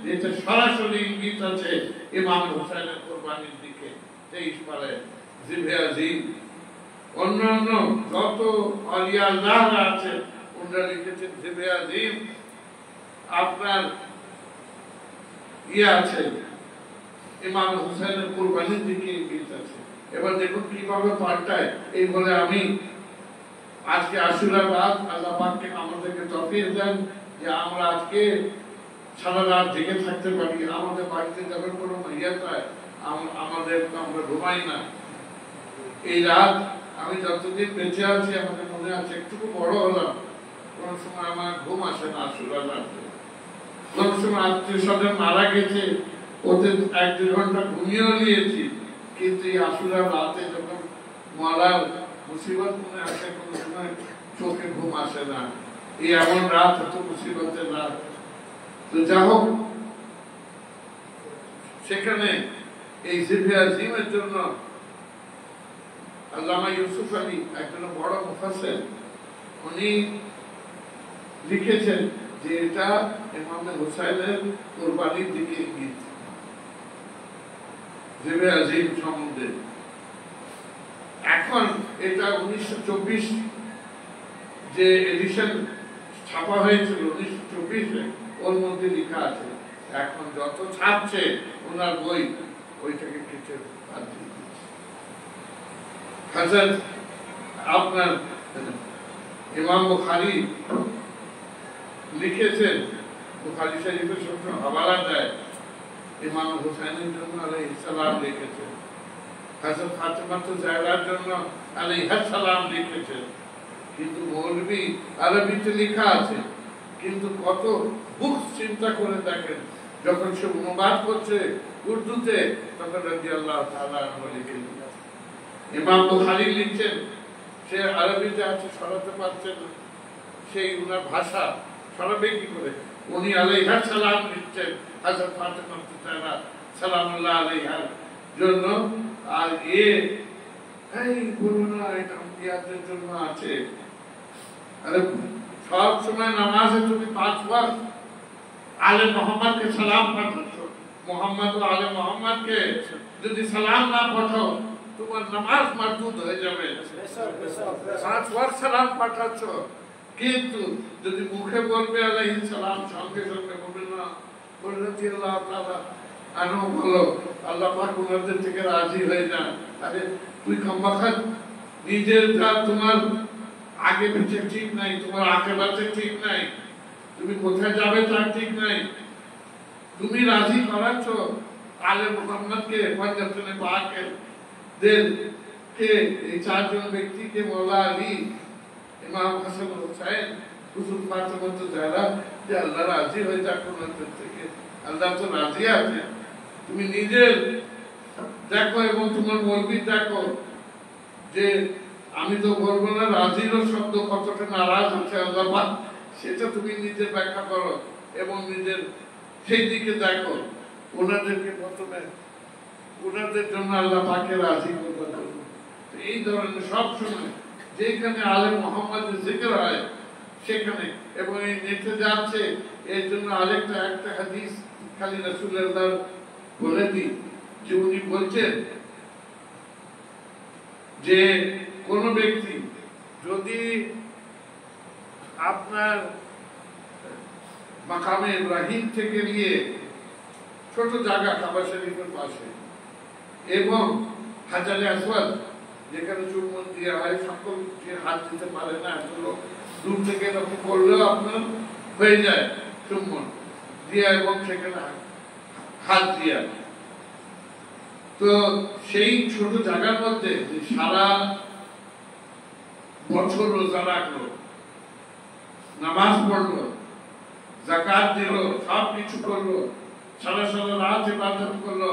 যে এটা সরাসরি ইঙ্গিত আছে ইমাম হুসাইনের কুরবানির দিকে 23 পারায় জিবরি আজিম অন্যান্য যত আলিয়া আল্লাহরা আছে ওনারা লিখেছেন জিবরি আজিম আপনার আছে ইমাম হুসাইনের কুরবানির দিকে ইঙ্গিত আছে এবার দেখুন কিভাবে পাল্টায় এই বলে আমি আজকে আশুরা রাত আল্লাহ পাককে আমাদেরকে তৌফিক দেন যে আমরা আজকে সারা রাত জেগে থাকতে পারি আমাদের বাড়িতে যখন কোনো মাইয়াত হয় আমাদের আমরা ঘুমাই না এই রাত আমি যতদিন বেঁচে আছি আমাদের মনে আছে একটু বড় হলাম কোন সময় আমার ঘুম আসে না আশুরা রাতে কোন সময় আত্মীয় স্বজন মারা গেছে ওদের 1-2 ঘন্টা ঘুমিয়েও নিয়েছি কিন্তু এই আশুরা রাতে যখন মারার মুসিবত মনে আসে কোন সময় চোখে ঘুম আসে না এই এমন রাত হতো মুসিবতের রাত তো যা হোক সেখানে এই জিবরি আজিমের জন্য আল্লামা ইউসুফ আলী একজন বড় মুফাসসির উনি লিখেছেন যে এটা ইমাম হুসাইনের কুরবানির দিকে ইঙ্গিত জিবরি আজিম সম্বন্ধে এখন এটা 1924 যে এডিশন ছাপা হয়েছিল 1924 ওর মধ্যে লেখা আছে এখন যত ছাপছে ওনার বই ওইটাকে কেটে বাদ দিয়ে হযরত আপনার ইমাম বুখারী লিখেছেন বুখারী শরীফের সঙ্গে হাওয়ালা দেয় ইমাম হুসাইনের জন্য আলাইহিস সালাম লিখেছেন হযরত ফাতেমা জাহরার জন্য আলাইহিস সালাম লিখেছেন কিন্তু মৌলভী আরবিতে লেখা আছে কিন্তু কত বুক চিন্তা করে দেখেন যখন সে অনুবাদ করছে উর্দুতে তখন রাদিয়াল্লাহু তাআলা আনহু লিখেছেন ইমাম বুখারী লিখছেন সে আরবিতে আছে সরাতে পারছেন সেই উনার ভাষা সরাবে কি করে উনি আলাইহিস সালাম লিখছেন হযরত ফাতেমা জাহরা সালামুল্লাহ আলাইহার জন্য আর এই পুরোনো এটা ইয়াদের জন্য আছে আরে সব সময় নামাজে তুমি 5 বার আলে মুহাম্মদকে সালাম পাঠাচ্ছ মুহাম্মদ ও আলে মুহাম্মদকে যদি সালাম না পাঠাও তোমার নামাজ মারদুদ হয়ে যাবে 5 বার সালাম পাঠাচ্ছ কিন্তু যদি মুখে বলবে আলাইহিস সালাম সঙ্গে সঙ্গে বলবে না বলবে আল্লাহ তাআলা আনো বলো আল্লাহ পাক ওনাদের থেকে রাজি হয়ে যান আরে তুই কমবখত নিজের যা তোমার আগে পিছে ঠিক নাই তোমার আখেরাতে ঠিক নাই তুমি কোথায় যাবে তা ঠিক নাই তুমি রাজি করাচ্ছ আলে মুহাম্মদকে পঞ্জাবনে পাকে দিল কে এই চারজন ব্যক্তিকে মওলা আলী ইমাম হাসান হুসাইন হুজুর ফাতেমা জাহরা যে আল্লাহ রাজি হয়ে যাক ওনাদের থেকে, আল্লাহ তো রাজি আছে। তুমি নিজের দেখো এবং তোমার মৌলবী দেখো যে আমি তো বলবো না রাজিরও শব্দ কতটা নারাজ হচ্ছে আল্লাহ পাক, সেটা তুমি নিজে ব্যাখ্যা করো এবং নিজের সেই দিকে দেখো। ওনাদেরকে প্রথমে ওনাদের জন্য আল্লাহ পাকে রাজি করবার জন্য এই ধরনের সব সময় যেখানে আলে মোহাম্মদের জিকির হয় সেখানে, এবং এই নেটে যাচ্ছে এর জন্য আরেকটা একটা হাদিস খালি রাসূলুল্লাহ বলে দিই যে উনি বলছেন যে কোন ব্যক্তি যদি আপনার মাকামে ইব্রাহিম থেকে নিয়ে ছোট জায়গা কাবা শরীফের পাশে এবং হাজারে আসওয়াদ যেখানে চুম্বন দেওয়া হয়, সকল যে হাত দিতে পারে না এগুলো দূর থেকে এরকম করলেও আপনার হয়ে যায় চুম্বন দিয়া এবং সেখানে হাত দিয়া। তো সেই ছোট জায়গার মধ্যে সারা বছর রোজা রাখলো, নামাজ পড়লো, যাকাত দিল, সব কিছু করলো, সারা সারা রাত ইবাদত করলো,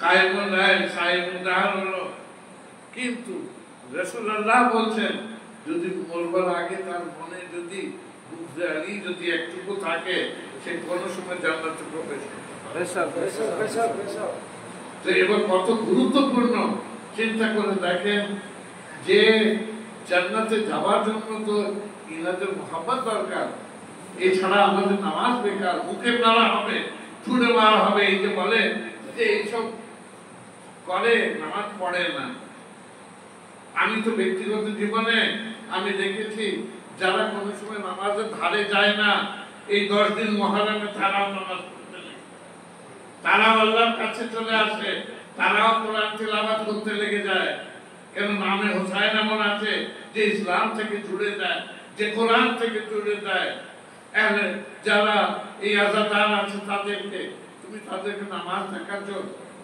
কায়েমুল লাইল সায়েমুন নাহার হলো, কিন্তু রাসূলুল্লাহ বলছেন যদি মরবার আগে তার মনে যদি বুঝদারি যদি একটুকু থাকে সে কোনো সময় জান্নাতে প্রবেশ করবে। তো এবার কত গুরুত্বপূর্ণ চিন্তা করে দেখেন যে জান্নাতে যাওয়ার জন্য তো ইনাদের মোহাম্মত দরকার, এছাড়া আমাদের নামাজ বেকার, মুখে মারা হবে, ছুড়ে মারা হবে। এই যে বলে যে এইসব করে নামাজ পড়ে না, আমি তো ব্যক্তিগত জীবনে আমি দেখেছি যারা কোনো সময় নামাজের ধারে যায় না, এই 10 দিন মুহররমে তারাও নামাজ পড়তে লাগে, তারাও আল্লাহর কাছে চলে আসে, তারাও কোরআন তিলাওয়াত করতে লেগে যায়। কেন নামে হোসাইন এমন আছে যে ইসলাম থেকে জুড়ে যায়, যে কোরআন থেকে জুড়ে যায়। যারা এই আজাদার আছে তাদেরকে তুমি তাদেরকে নামাজ দেখাচ্ছ,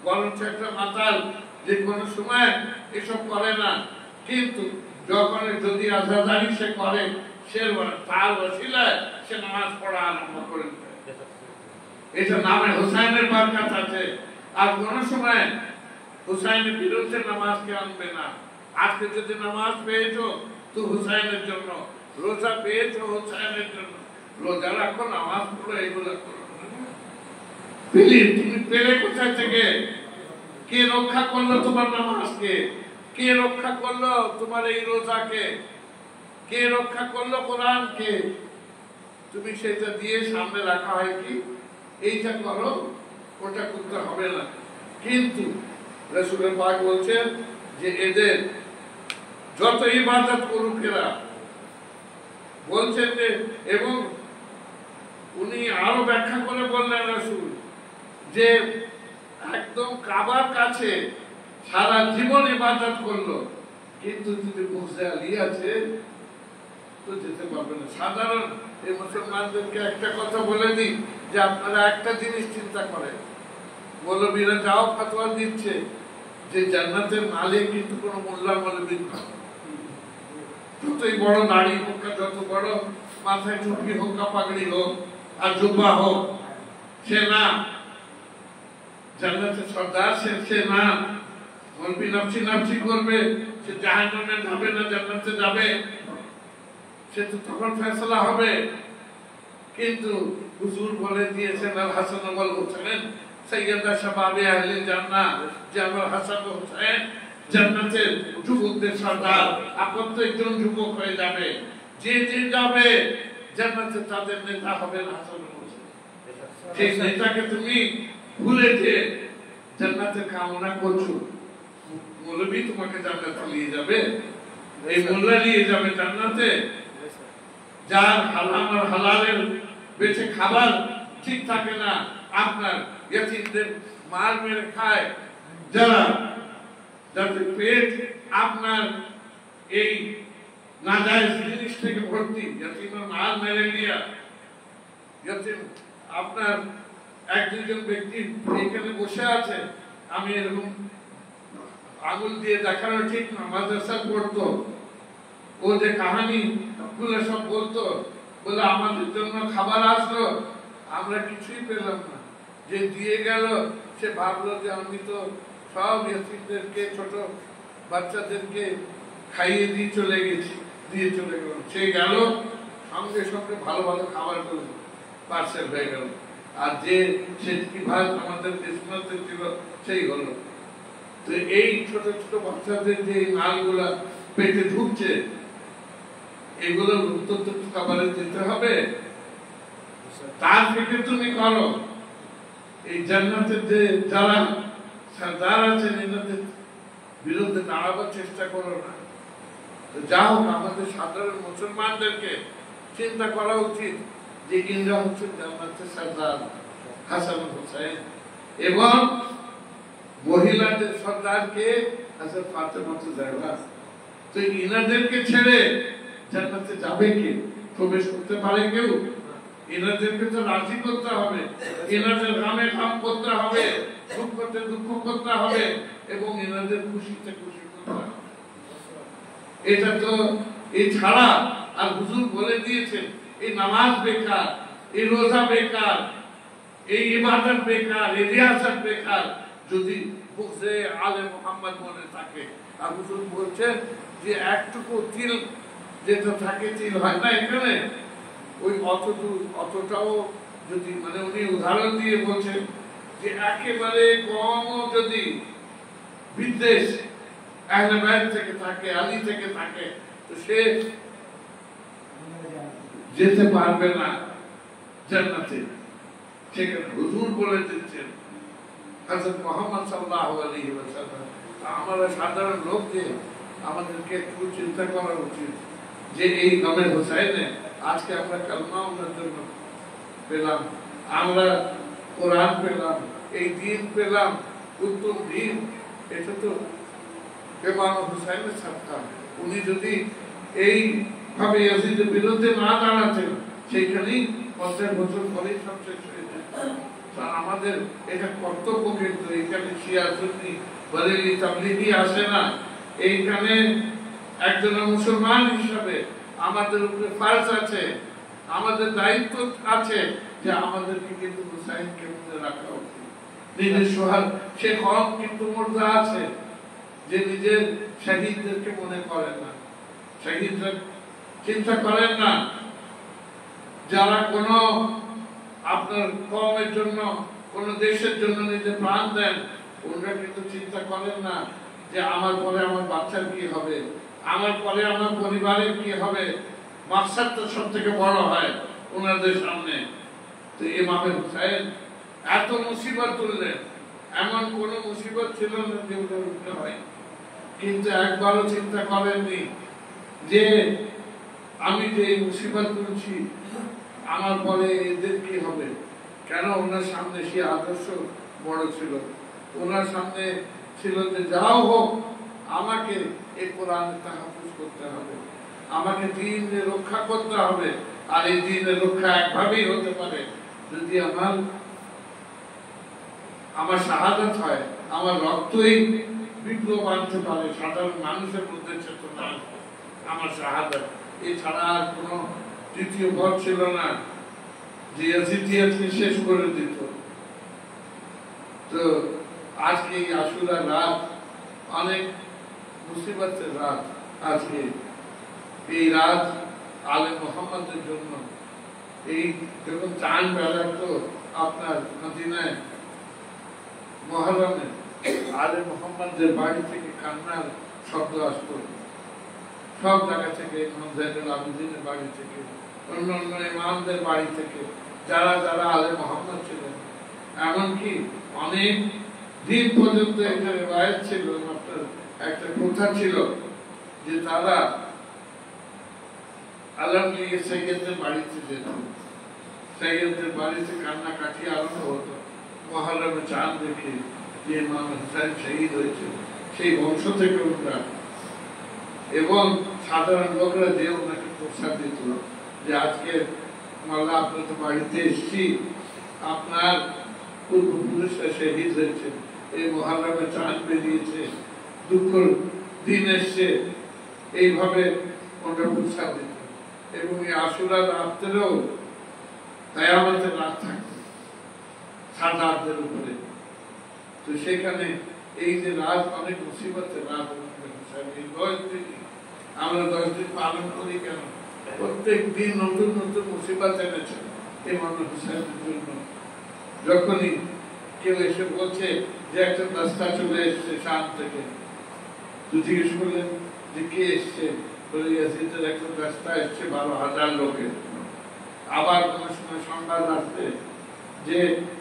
বরঞ্চ একটা মাতাল যে কোনো সময় এসব করে না, কিন্তু যখন যদি আজাদারি সে করে সে তার ওসিলায় সে নামাজ পড়া আরম্ভ করে দেয়। এটা নামে হোসাইনের বরকত আছে। আর কোন সময় হুসাইনের বিরুদ্ধে নামাজকে আনবে না। আজকে যদি নামাজ পেয়েছো তো হুসাইনের জন্য, রোজা পেয়েছো হুসাইনের জন্য, রোজা রাখো, নামাজ পড়ো, এগুলো করো। তুমি পেলে কোথায় থেকে? কে রক্ষা করলো তোমার নামাজকে? কে রক্ষা করলো তোমার এই রোজাকে? কে রক্ষা করলো কোরআনকে? তুমি সেটা দিয়ে সামনে রাখা হয় কি এইটা করো, ওটা করতে হবে না। কিন্তু রাসূল পাক বলছেন যে এদের যত ইবাদত করুক এরা, বলছেন যে, এবং উনি আরো ব্যাখ্যা করে বললেন রাসূল যে একদম কাবার কাছে সারা জীবন ইবাদত করলো, কিন্তু যদি মুজদালি আছে তো যেতে পারবে না। সাধারণ এই মুসলমানদেরকে একটা কথা বলে দিই যে আপনারা একটা জিনিস চিন্তা করেন, মৌলবীরা যাও ফতোয়া দিচ্ছে যে জান্নাতের মালিক কিন্তু কোনো মোল্লা মৌলবী না, যতই বড় দাড়ি হোক, যত বড় মাথায় টুপি হোক, পাগড়ি হোক আর জুব্বা হোক, সে না জান্নাতের সর্দার, সে না মৌলবী নাফসি নাফসি করবে, সে জাহান্নামে যাবে না জান্নাতে যাবে, সে তো তখন ফয়সালা হবে। কিন্তু হুজুর বলে দিয়েছেন আল হাসান ওয়াল হুসাইন সাইয়্যিদা শাবাবে আহলে জান্নাহ, যে আমার হাসান ও হুসাইন জান্নাতের যুবকদের সর্দার। প্রত্যেকজন যুবক হয়ে যাবে, যে যে যাবে জান্নাতে তাদের নেতা হবে হাসান ও হুসাইন। সেই নেতাকে তুমি ভুলে যে জান্নাতের কামনা করছো, মৌলবী তোমাকে জান্নাতে নিয়ে যাবে, এই মোল্লা নিয়ে যাবে জান্নাতে। যার হারাম আর হালালের বেঁচে খাবার ঠিক থাকে না, আপনার ইয়াতীমদের মাল মেরে খায়, যারা যাদের পেট আপনার এই নাজায়েজ জিনিস থেকে ভর্তি, ইয়াতীমের মাল মেরে নিয়ে, ইয়াতীম আপনার এক দুজন ব্যক্তি এখানে বসে আছে, আমি এরকম আঙুল দিয়ে দেখানো ঠিক না, মাদ্রাসা পড়তো, ও যে কাহানি গুলো সব বলতো বলে আমাদের জন্য খাবার আসলো, আমরা কিছুই পেলাম না। যে দিয়ে গেল সে ভাবলো যে আমি তো সব ইয়াতীমদেরকে, ছোট বাচ্চাদেরকে খাইয়ে দিয়ে চলে গেছি, দিয়ে চলে গেল। সে গেল সঙ্গে সঙ্গে ভালো ভালো খাবার করে পার্সেল হয়ে গেল। আর যে সেটকি ভাত আমাদের কিসমতে ছিল সেই হলো। তো এই ছোট ছোট বাচ্চাদের যে মালগুলা পেটে ঢুকছে, এগুলোর উত্তর তো খাবারে দিতে হবে। তার থেকে তুমি করো। এই জান্নাতের যে যারা সরদার আছেন এনাদের বিরুদ্ধে দাঁড়াবার চেষ্টা করো না। তো যা হোক, আমাদের সাধারণ মুসলমানদেরকে চিন্তা করা উচিত যে ইন্দ্রা হচ্ছেন জান্নাতের সরদার হাসান হোসেন, এবং মহিলাদের সরদারকে হযরত ফাতেমা জাহরা। তো ইনাদেরকে ছেড়ে জান্নাতে যাবে কে? প্রবেশ করতে পারে কেউ? এনাদেরকে তো রাজি করতে হবে, এনাদের কামে কাম করতে হবে, দুঃখতে দুঃখ করতে হবে, এবং এনাদের খুশিতে খুশি করতে হবে। এটা তো এছাড়া আর হুজুর বলে দিয়েছেন এই নামাজ বেকার, এই রোজা বেকার, এই ইবাদত বেকার, এই রিয়াসত বেকার যদি বুঝে আলে মুহাম্মদ মনে থাকে। আর হুজুর বলছেন যে একটুকু তিল যেটা থাকে, তিল হয় না এখানে, ওই অতটাও যদি, মানে উনি উদাহরণ দিয়ে বলছেন যে একেবারে কম যদি বিদ্বেষ আহলে বাইত থেকে থাকে, আলী থেকে থাকে, তো সে যেতে পারবে না জান্নাতে। সেখানে হুজুর বলে দিচ্ছেন হযরত মুহাম্মদ সাল্লাল্লাহু আলাইহি ওয়াসাল্লাম। আমরা সাধারণ লোক যে আমাদেরকে একটু চিন্তা করা উচিত যে এই ইমামে হোসেনে আজকে আমরা কালমা ওনার জন্য পেলাম, আমরা কোরআন পেলাম, এই দিন পেলাম, উত্তম দিন। এটা তো ইমাম হোসেনের সাথে। উনি যদি এইভাবে ইয়াজিদের বিরুদ্ধে না দাঁড়াতেন, সেইখানেই 50 বছর পরেই সব শেষ হয়ে যেত। আমাদের এটা কর্তব্য, কিন্তু এখানে শিয়া সুন্নি বরেলি তাবলিগি আসে না। এইখানে একজন মুসলমান হিসাবে আমাদের উপরে ফরজ আছে, আমাদের দায়িত্ব আছে যে আমাদেরকে কিন্তু হুসাইনকে মনে রাখা উচিত। নিজের সোহাগ সে কম কিন্তু মুর্দা আছে যে নিজের শহীদদেরকে মনে করেন না, শহীদরা চিন্তা করেন না। যারা কোন আপনার কওমের জন্য, কোন দেশের জন্য নিজের প্রাণ দেন, ওনারা কিন্তু চিন্তা করেন না যে আমার পরে আমার বাচ্চার কি হবে, আমার পরে আমার পরিবারের কি হবে। মাকসাদটা সব থেকে বড় হয় ওনাদের সামনে। তো ইমামে হুসাইন এত মুসিবত তুললেন, এমন কোন মুসিবত ছিল না যে ওটা উঠতে হয়, কিন্তু একবারও চিন্তা করেননি যে আমি যে এই মুসিবত তুলছি আমার পরে এদের কি হবে। কেন? ওনার সামনে সে আদর্শ বড় ছিল। ওনার সামনে ছিল যে যাও হোক, আমাকে এই কোরআনের তাহাফুজ করতে হবে, আমাকে দ্বীনের রক্ষা করতে হবে। আর এই দ্বীনের রক্ষা একভাবেই হতে পারে যদি আমার শাহাদাত হয়, আমার রক্তই বিপ্লব আনতে পারে সাধারণ মানুষের মধ্যে চেতনা, আমার শাহাদাত। এছাড়া আর কোন তৃতীয় পথ ছিল না যে ইয়াজিদিয়াতকে শেষ করে দিত। তো আজকে এই আশুরা রাত অনেক মুসিবতের রাত। আজকে এই রাত আলে মুহাম্মদের জন্য। এই যখন চাঁদ বেড়াতো আপনার মদিনায় মুহররমে, আলে মুহাম্মদের বাড়ি থেকে কান্নার শব্দ আসতো, সব জায়গা থেকে, ইমাম যায়নুল আবেদিনের বাড়ি থেকে, অন্য অন্য ইমামদের বাড়ি থেকে, যারা যারা আলে মুহাম্মদ ছিলেন। এমনকি অনেক দিন পর্যন্ত একটা রিওয়ায়াত ছিল, একটা কথা ছিল যে তারা আলম নিয়ে সৈয়দদের বাড়িতে যেত, সৈয়দদের বাড়িতে কান্নাকাটি আরম্ভ হতো মুহররমে চাঁদ দেখে যে ইমাম হুসাইন শহীদ হয়েছে, সেই বংশ থেকে ওরা। এবং সাধারণ লোকরা যে ওনাকে প্রসাদ দিত যে আজকে মাল্লা আপনার তো বাড়িতে এসছি, আপনার পূর্বপুরুষরা শহীদ হয়েছে, এই মুহররমে চাঁদ বেরিয়েছে, দুঃখ দিন এসছে, এইভাবে ওনারা প্রসাদ দিত। এবং এই আশুরা রাত্রেও কিয়ামতের রাত থাকবে সাজাদের উপরে। তো সেখানে এই যে রাত অনেক মুসিবতের রাত, এই 10 দিন আমরা 10 দিন পালন করি কেন? প্রত্যেক দিন নতুন নতুন মুসিবত এনেছে ইমাম হুসাইনের জন্য। যখনই কেউ এসে বলছে যে একটা রাস্তা চলে এসছে শাম থেকে, তো জিজ্ঞেস করলেন যে কে এসছে, বলে ইয়াজিদের একটা রাস্তা এসছে 12,000 লোকের। আবার কোন সময় সংবাদ আসছে যে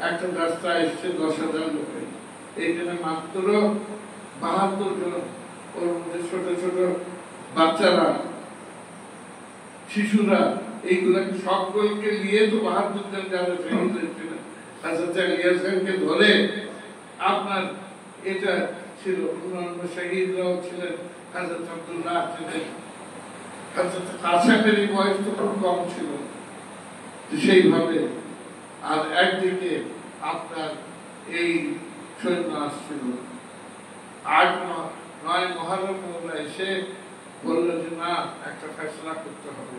একটা রাস্তা এসছে 10,000 লোকের। এইখানে মাত্র 72 জন, ওর মধ্যে ছোট ছোট বাচ্চারা, শিশুরা, এইগুলাকে সকলকে নিয়ে তো 72 জন যারা শহীদ হয়েছিলেন হযরত আলী আসগরকে ধরে আপনার এটা ছিল। অন্যান্য শহীদরাও ছিলেন, হযরত আব্দুল্লাহ ছিলেন, হযরত কাসেমের বয়স তো খুব কম ছিল। সেইভাবে আর একদিকে আপনার এই সৈন্য আসছিল। 8-9 মুহররম এসে বলল যে না, একটা ফয়সালা করতে হবে,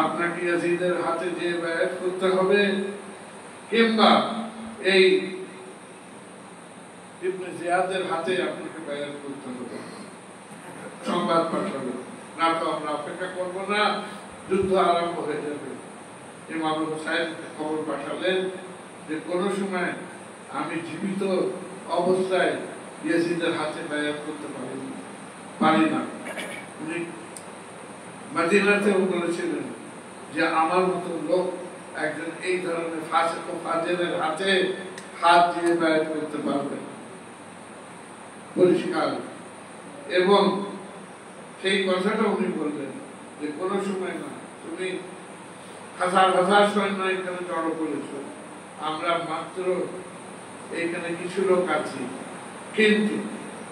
আপনাকে ইয়াজিদের হাতে যে বায়াত করতে হবে, কিংবা এই ইবনে জিয়াদের হাতে আপনাকে বায়াত করতে হবে। সংবাদ পাঠালো, না তো আমরা অপেক্ষা করবো না, যুদ্ধ আরম্ভ হয়ে যাবে। ইমাম হুসাইন খবর পাঠালেন যে কোনো সময় আমি জীবিত অবস্থায় ইয়াজিদের হাতে বায়াত করতে পারি না। উনি মদিনাতেও বলেছিলেন যে আমার মতো লোক একজন এই ধরনের ফাসিক ও ফাজিলের হাতে হাত দিয়ে বায়াত করতে পারবে পরিষ্কার। এবং সেই কথাটা উনি বললেন যে কোনো সময় না, তুমি হাজার হাজার সৈন্য এখানে জড়ো করেছো, আমরা মাত্র এখানে কিছু লোক আছি, কিন্তু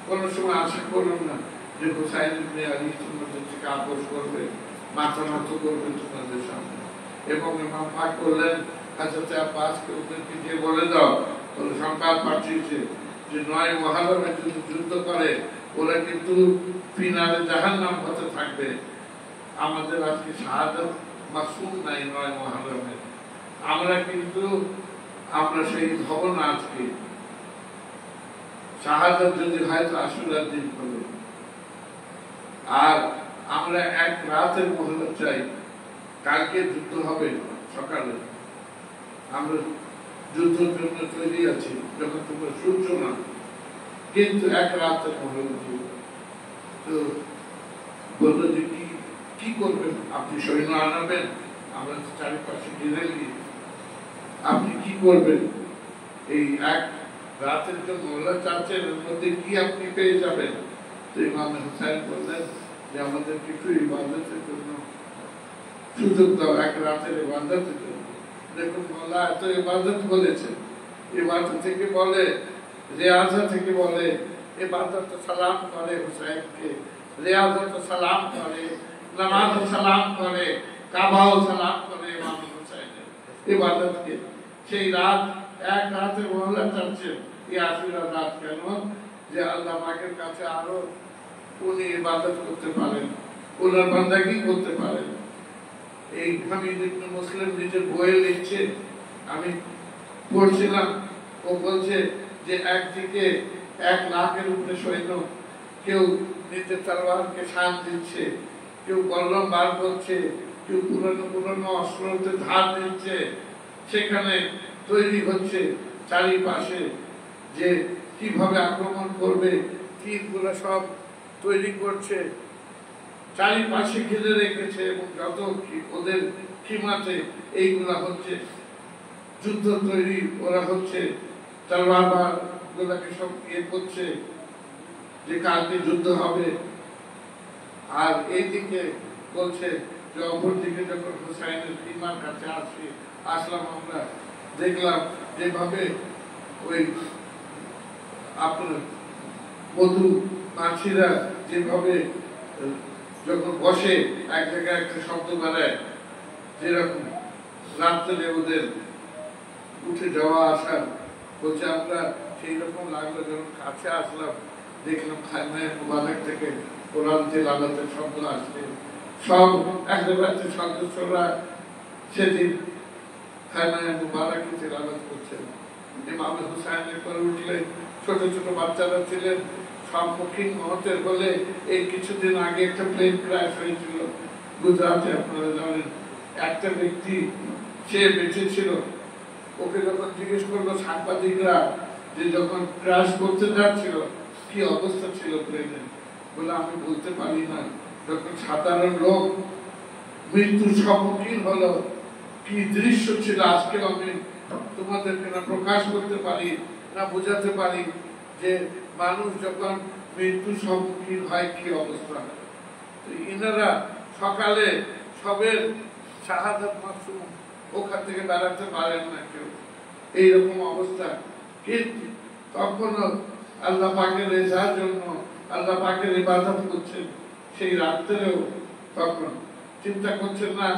কোনো সময় আশা করুন না যে হুসাইন ইবনে আলী তোমাদের থেকে আপোষ করবে, মাথা নত করবে তোমাদের সামনে। এবং ইমাম পাক করলেন হযরত আব্বাসকে ওদেরকে যে বলে দাও, ওরা সংবাদ পাঠিয়েছে যে 9 মুহররমে যদি যুদ্ধ করে ওরা কিন্তু ফিনালে জাহান্নাম হতে থাকবে। আমাদের আজকে শাহাদাত মাকসুদ নাই 9 মুহররমে, আমরা কিন্তু আমরা শহীদ হব না আজকে। শাহাদাত যদি হয় তো আশুরার দিন হবে। আর আমরা এক রাতের মহলত চাই, কালকে যুদ্ধ হবে সকালে, আমরা যুদ্ধের জন্য তৈরি আছি যখন তোমরা শুনছো না, কিন্তু এক রাতের মহলত। তো বললো যে কি করবেন আপনি? সৈন্য আনাবেন? আমরা তো চারিপাশে ঘিরে নিয়ে, আপনি কি করবেন? এই এক রাতের যে মহল্লা চাচ্ছেন এর মধ্যে কি আপনি পেয়ে যাবেন? তো ইমাম হুসাইন বললেন যে আমাদের কিছু ইবাদতের জন্য সুযোগ দাও, এক রাতের ইবাদতের জন্য। দেখুন মোল্লা এত ইবাদত বলেছে, ইবাদত থেকে বলে, রিয়াজা থেকে বলে, ইবাদত সালাম করে হুসাইনকে, রিয়াজত সালাম করে, নামাজ সালাম করে, কাবাও সালাম করে ইমাম হুসাইনের ইবাদতকে। সেই রাত এক রাতের মহল্লা চাচ্ছেন এই আশুরার রাত কেন? যে আল্লাহ পাকের কাছে আরো উনি ইবাদত করতে পারেন, ওনার বান্দাগি করতে পারেন। এই হামিদ ইবনে মুসলিম নিজের বইয়ে লিখছে, আমি পড়ছিলাম, ও বলছে যে একদিকে 1 লাখের উপরে সৈন্য, কেউ নিজের তলোয়ারকে শান দিচ্ছে, কেউ বল্লম বার করছে, কেউ পুরনো পুরনো অস্ত্রতে ধার দিচ্ছে, সেখানে তৈরি হচ্ছে চারিপাশে যে কিভাবে আক্রমণ করবে, তীরগুলো সব তৈরি করছে, চারিপাশে ঘিরে রেখেছে। এবং যত ওদের সীমাতে এইগুলা হচ্ছে যুদ্ধ তৈরি, ওরা হচ্ছে তলোয়ার গুলাকে সব ইয়ে করছে যে কালকে যুদ্ধ হবে। আর এইদিকে বলছে যে অপর দিকে যখন হুসাইনের ইমার কাছে আসলাম, আমরা দেখলাম যেভাবে ওই আপনার মধু মাছিরা যেভাবে যখন বসে এক জায়গায় একটা শব্দ বাড়ায়, যেরকম রাত্রে ওদের উঠে যাওয়া আসা, বলছে আমরা সেই রকম লাগলো। যখন কাছে আসলাম দেখলাম খাইমায়ের মুবারক থেকে কোরআন তেলাওয়াতের শব্দ আসছে, সব একেবারে সদস্যরা সেদিন খায়মায়ে মুবারাকে তিলাওয়াত করছেন। ইমাম হুসাইনের করে উঠলে ছোট ছোট বাচ্চারা ছিলেন সম্মুখীন মহতের হলে এই কিছুদিন আগে একটা প্লেন ক্র্যাশ হয়েছিল গুজরাটে, আপনারা জানেন। একটা ব্যক্তি সে বেঁচে ছিল, ওকে যখন জিজ্ঞেস করলো সাংবাদিকরা যে যখন ক্র্যাশ করতে যাচ্ছিল কি অবস্থা ছিল প্লেনের, বলে আমি বলতে পারি না। যখন সাধারণ লোক মৃত্যুর সম্মুখীন হলো কি দৃশ্য ছিল আজকে আমি তোমাদেরকে না প্রকাশ করতে পারি না বোঝাতে পারি যে মানুষ যখন মৃত্যুর সম্মুখীন হয় কি অবস্থা। ইনারা সকালে সবের শাহাদাত মাসুম ওখান থেকে বেড়াতে পারেন না কেউ, এইরকম অবস্থা। কিন্তু তখনও আল্লাহ পাকের রেজার জন্য আল্লাহ পাকের ইবাদত করছেন সেই রাত্রেও। তখন চিন্তা করছেন না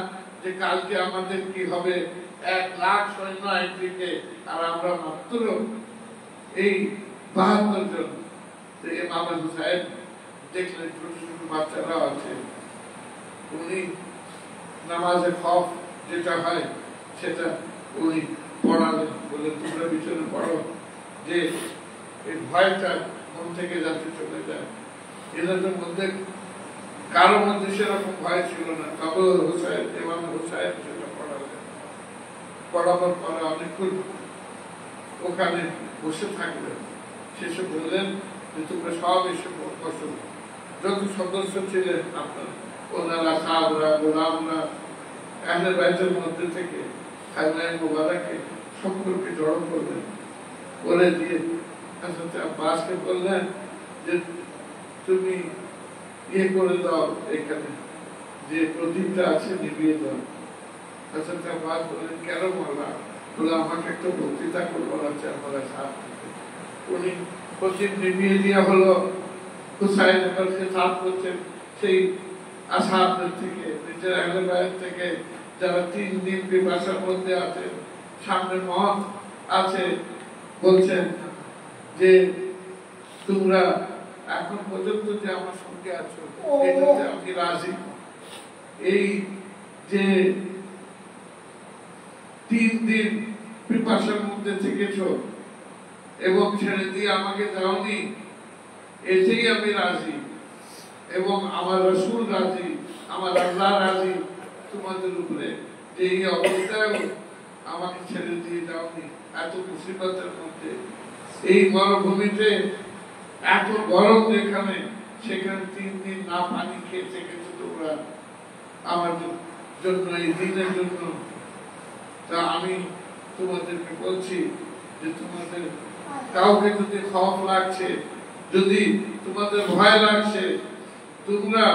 যে কালকে আমাদের কি হবে, 1 লাখ সৈন্য একদিকে আর আমরা মাত্র এই 72 জন। ইমাম হুসাইন দেখলেন ছোট ছোট বাচ্চারা আছে, উনি নামাজে খৌফ যেটা হয় সেটা উনি পড়ালেন, বলে তোমরা পিছনে পড়ো যে এই ভয়টা মন থেকে যাতে চলে যায়। এদের মধ্যে কারো মধ্যে সেরকম ভয় ছিল না, তবে হুসাইন ইমাম হুসাইন সেটা পড়ালেন। পড়াবার পরে অনেকক্ষণ ওখানে বসে থাকলেন, শেষে বললেন যে তোমরা সব এসে বসো। যত সদস্য ছিলেন আপনার ওনারা সাহাবরা গোলামরা আহলে বাইতের মধ্যে থেকে খায়মায়ে মুবারাকে সকলকে জড়ো করলেন, করে দিয়ে হযরত আব্বাসকে বললেন যে তুমি ইয়ে করে দাও, এখানে যে প্রদীপটা আছে নিভিয়ে দাও। হযরত আব্বাস বললেন কেন মাওলা? বলে আমাকে একটা বক্তৃতা করবার আছে আমার সাথে। উনি প্রদীপ নিভিয়ে দেওয়া হলো। হুসাইন এবারকে সাথ করছেন সেই আসহাবদের থেকে, নিজের আহলে বাইত থেকে যারা 3 দিন পিপাসার মধ্যে আছেন, সামনে মত আছে, বলছেন যে তোমরা এখন পর্যন্ত যে আমার সঙ্গে আছো এটাতে আমি রাজি। এই যে 3 দিন পিপাসার মধ্যে থেকেছো এবং ছেড়ে দিয়ে আমাকে দাওনি, এতেই আমি রাজি এবং আমার রাসূল রাজি, আমার আল্লাহ রাজি তোমাদের উপরে যে এই অবস্থায় আমাকে ছেড়ে দিয়ে যাওনি। এত মুসিবতের মধ্যে এই মরুভূমিতে এত গরম, যেখানে সেখানে 3 দিন না পানি খেয়ে থেকেছো তোমরা আমাদের জন্য, এই দিনের জন্য। তা আমি তোমাদেরকে বলছি যে তোমাদের কাউকে যদি খৌফ লাগছে, যদি তোমাদের ভয় লাগছে, তোমরা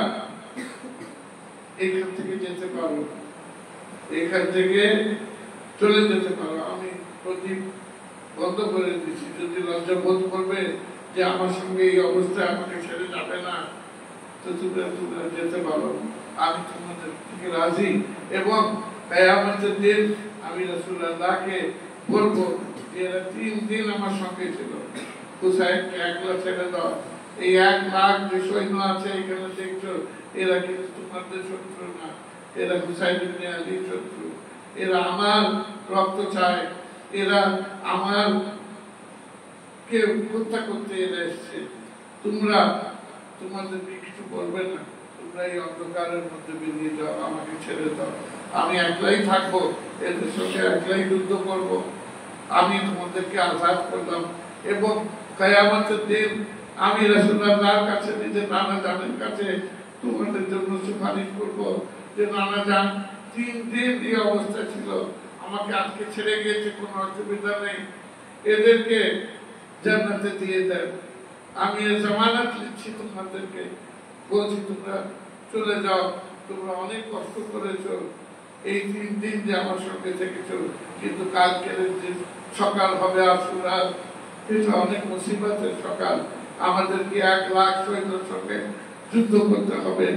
এখান থেকে যেতে পারো, এখান থেকে চলে যেতে পারো। আমি প্রদীপ বন্ধ করে দিচ্ছি, যদি লজ্জা বোধ করবে যে আমার সঙ্গে এই অবস্থায় আমাকে ছেড়ে যাবে না, তো তোমরা যেতে পারো, আমি তোমাদের থেকে রাজি। এবং কিয়ামতের দিন আমি রাসূলুল্লাহকে বলবো যে এরা 3 দিন আমার সঙ্গে ছিল, হুসাইনকে একলা ছেড়ে দাও। এই 1 লাখ যে সৈন্য আছে এখানে দেখছো, এরা কিন্তু তোমাদের শত্রু না, এরা হুসাইন ইবনে আলীর শত্রু, এরা আমার রক্ত চায়, এরা আমার কে হত্যা করতে এরা এসছে। তোমরা তোমাদেরকে কিছু বলবে না, তোমরা এই অন্ধকারের মধ্যে বেরিয়ে যাও, আমাকে ছেড়ে দাও, আমি একলাই থাকবো, এদের সঙ্গে একলাই যুদ্ধ করবো। আমি তোমাদেরকে আজাদ করলাম এবং কিয়ামতের দিন আমি রাসূলুল্লাহর কাছে, নিজের নানা জানের কাছে তোমাদের জন্য সুপারিশ করবো যে নানা জান 3 দিন এই অবস্থা ছিল, আমাকে আজকে ছেড়ে গিয়েছে, কোনো অসুবিধা নেই, এদেরকে জান্নাতে দিয়ে দেন। আমি এই জামানত দিচ্ছি তোমাদেরকে, বলছি তোমরা চলে যাও, তোমরা অনেক কষ্ট করেছো এই 3 দিন যে আমার সঙ্গে থেকেছো, কিন্তু কালকে যে সকাল হবে আশুরা, এটা অনেক মুসিবতের সকাল। আমাদেরকে 1 লাখ সৈন্যের সঙ্গে যুদ্ধ করতে হবে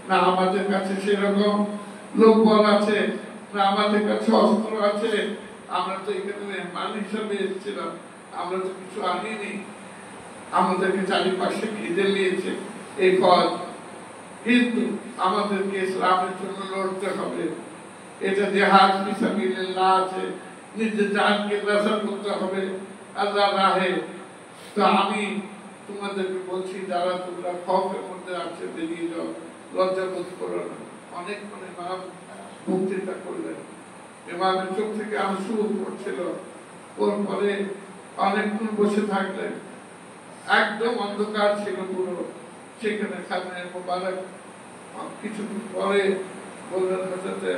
না, আমাদের কাছে সেরকম লোকবল আছে না, আমাদের কাছে অস্ত্র আছে। আমরা তো এখানে মেহমান হিসাবে এসেছিলাম, আমরা তো কিছু আনিনি, আমাদেরকে চারিপাশে ঘিরে নিয়েছে এই ফল, কিন্তু আমাদেরকে ইসলামের জন্য লড়তে হবে। এটা জিহাদ ফি সাবিলিল্লাহ আছে, নিজের জানকে রক্ষা করতে হবে আল্লাহর রাহে। তো আমি তোমাদেরকে বলছি, যারা তোমরা খৌফের মধ্যে আছে বেরিয়ে যাও, লজ্জা বোধ করো না। অনেক ইমাম বক্তৃতা করলেন, ইমামের চোখ থেকে আঁসু পড়ছিল, ওর পরে অনেকক্ষণ বসে থাকলেন, একদম অন্ধকার ছিল পুরো সেখানে। খানে মোবারক কিছুক্ষণ পরে বললেন হজরতে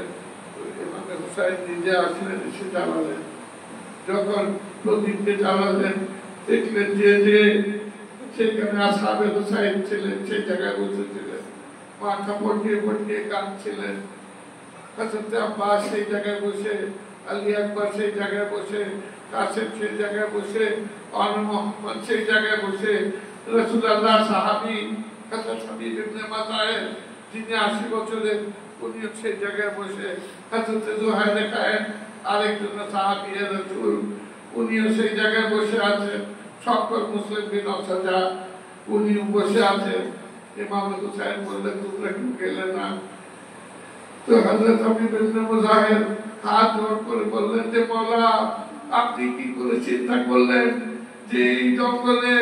ইমামে হুসাইন নিজে আসলেন, এসে জ্বালালেন। যখন প্রদীপকে জ্বালালেন দেখলেন যে সেখানে আসহাবে হুসাইন ছিলেন, সেই জায়গায় বসেছিলেন, মাথা পটিয়ে পটিয়ে কাঁদছিলেন। হযরত আব্বাস সেই জায়গায় বসে, আলী আকবর সেই জায়গায় বসে, কাসেম সেই জায়গায় বসে, আনু মোহাম্মদ সেই জায়গায় বসে, রাসূলুল্লাহ সাহাবী হযরত হাবিব ইবনে মাতায়ের যিনি 80 বছরের, উনি সেই জায়গায় বসে, হযরত জুহাইর কায়েন আরেকজন সাহাবী রাসূল, উনিও সেই জায়গায় বসে আছেন। সকল মুসলিম বিন সাজা উনিও বসে আছেন। ইমাম হুসাইন বললেন, তোমরা কেউ গেলে না? তো হযরত হাবিব ইবনে মুজাহির হাত জোড় করে বললেন যে মাওলা, আপনি কি করে চিন্তা করলেন যে এই জঙ্গলে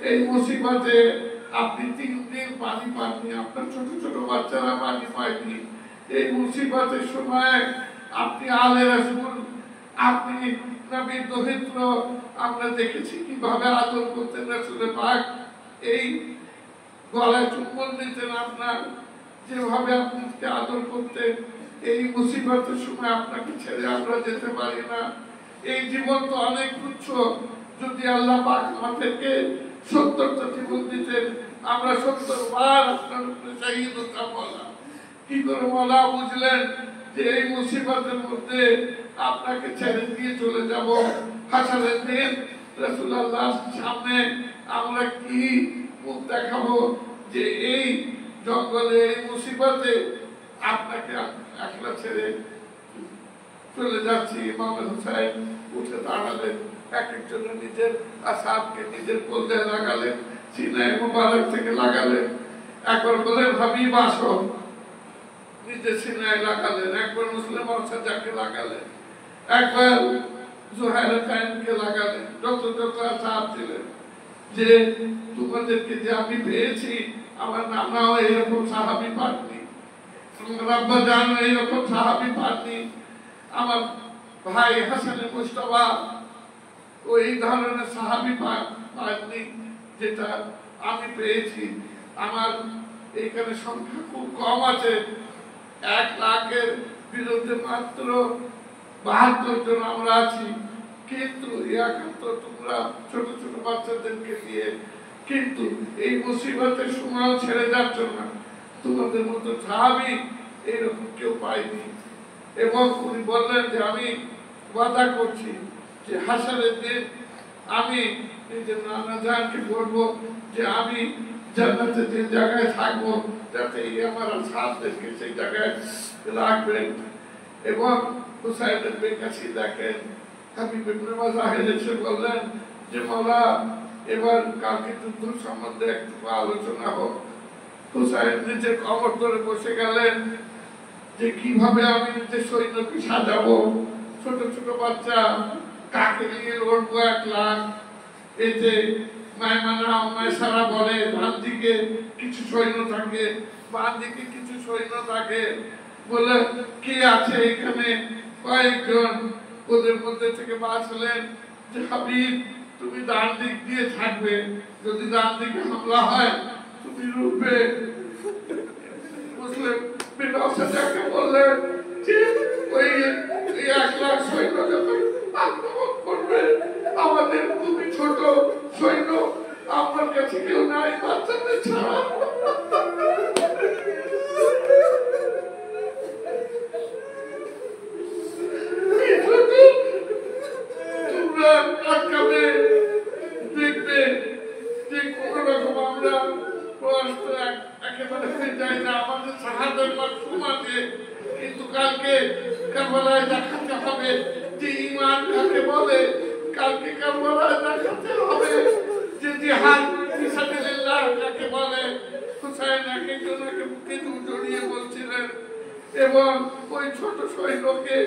এই মুসিবতে আপনি 3 দিন পানি পাননি, আপনার ছোট ছোট বাচ্চারা পানি পায়নি, এই মুসিবতের সময় আপনি আলে রাসূল, আপনি নবীর দহিত্র, আমরা দেখেছি কিভাবে আদর করতেন রাসূল পাক, এই গলায় চুম্বন দিতেন আপনার, যেভাবে আপনাকে আদর করতেন, এই মুসিবতের সময় আপনাকে ছেড়ে আমরা যেতে পারি না। এই জীবন তো অনেক তুচ্ছ, যদি আল্লাহ পাক আমাদেরকে 70টা জীবন দিতেন, আমরা 70 বার আপনার উপরে শহীদ হতাম। বলা কি করে মাওলা বুঝলেন যে এই মুসিবতের মধ্যে আপনাকে ছেড়ে দিয়ে চলে যাব? হাসরের দিন রাসূলুল্লাহর সামনে আমরা কি মুখ দেখাবো যে এই জঙ্গলে এই মুসিবতে আপনাকে একলা ছেড়ে চলে যাচ্ছি? ইমাম হুসাইন উঠে দাঁড়ালেন, এক একজনের নিজের আসহাবকে নিজের কোলে লাগালেন, সিনায় মোবারক থেকে লাগালেন। একবার বলেন হাবিব আসো, নিজের সিনায় লাগালেন। একবার মুসলিম সাজাকে লাগালেন, একবার জুহাইর কায়েনকে লাগালেন। যত যত আসহাব ছিলেন, যে তোমাদেরকে যে আমি পেয়েছি, আমার নানাও এরকম সাহাবী পাননি, আমার আব্বা জান এরকম সাহাবী পাননি, আমার ভাই হাসান মুস্তাফা ওই ধরনের সাহাবী পাননি যেটা আমি পেয়েছি। আমার এখানে সংখ্যা খুব কম আছে, 1 লাখের বিরুদ্ধে মাত্র 72 জন আমরা আছি। কিন্তু তোমরা ছোট ছোট বাচ্চাদেরকে দিয়ে, কিন্তু এই মুসিবতের সময় ছেড়ে যাচ্ছ না। তোমাদের মতো সাহাবী এরকম কেউ পাইনি। এবং উনি বললেন যে আমি ওয়াদা করছি যে হাসরের দিন আমি নিজের নানা জানকে বলবো যে আমি জান্নাতে যে জায়গায় থাকবো, যাতে আমার সাথীদেরকে সেই জায়গায় রাখবেন। এবং হুসাইনের বেকাশি দেখেন, হাবিব ইবনে মুজাহির এসে বললেন যে মাওলা, এবার কালকে যুদ্ধ সম্বন্ধে একটু আলোচনা হোক। হুসাইন নিজের কবর ধরে বসে গেলেন যে কিভাবে আমি নিজের সৈন্যকে সাজাবো। ছোট ছোট বাচ্চা, কাকে নিয়ে লড়বো 1 লাখ। এই যে মায়মানা মায়সারা বলে, ডান দিকে কিছু সৈন্য থাকে, বাম দিকে কিছু সৈন্য থাকে, বলে কে আছে এখানে? কয়েকজন। ওদের মধ্যে থেকে বাঁচলেন যে হাবিব, তুমি ডান দিক দিয়ে থাকবে, যদি ডান দিকে হামলা হয় তুমি রুখবে। মুসলিম বিন সাজাকে বললেন যে ওই 1 লাখ সৈন্য যখন আক্রমণ করবে, আমাদের খুবই ছোট সৈন্য, আমার কাছে কেউ নাই বাচ্চাদের ছাড়া। তোমরা আটকাবে, দেখবে যে কোন রকম আমরা একেবারে হয়ে যায় না। আমাদের শাহাদাত মাকসুম আছে, কিন্তু কালকে কারবালায় দেখাতে হবে যে ঈমান কাকে বলে। কালকে কারবালায় দেখাতে হবে যে জিহাদ ফি সাবিলিল্লাহ কাকে বলে। হুসাইন এক একজনকে বুকে জড়িয়ে বলছিলেন এবং ওই ছোট সৈন্যকে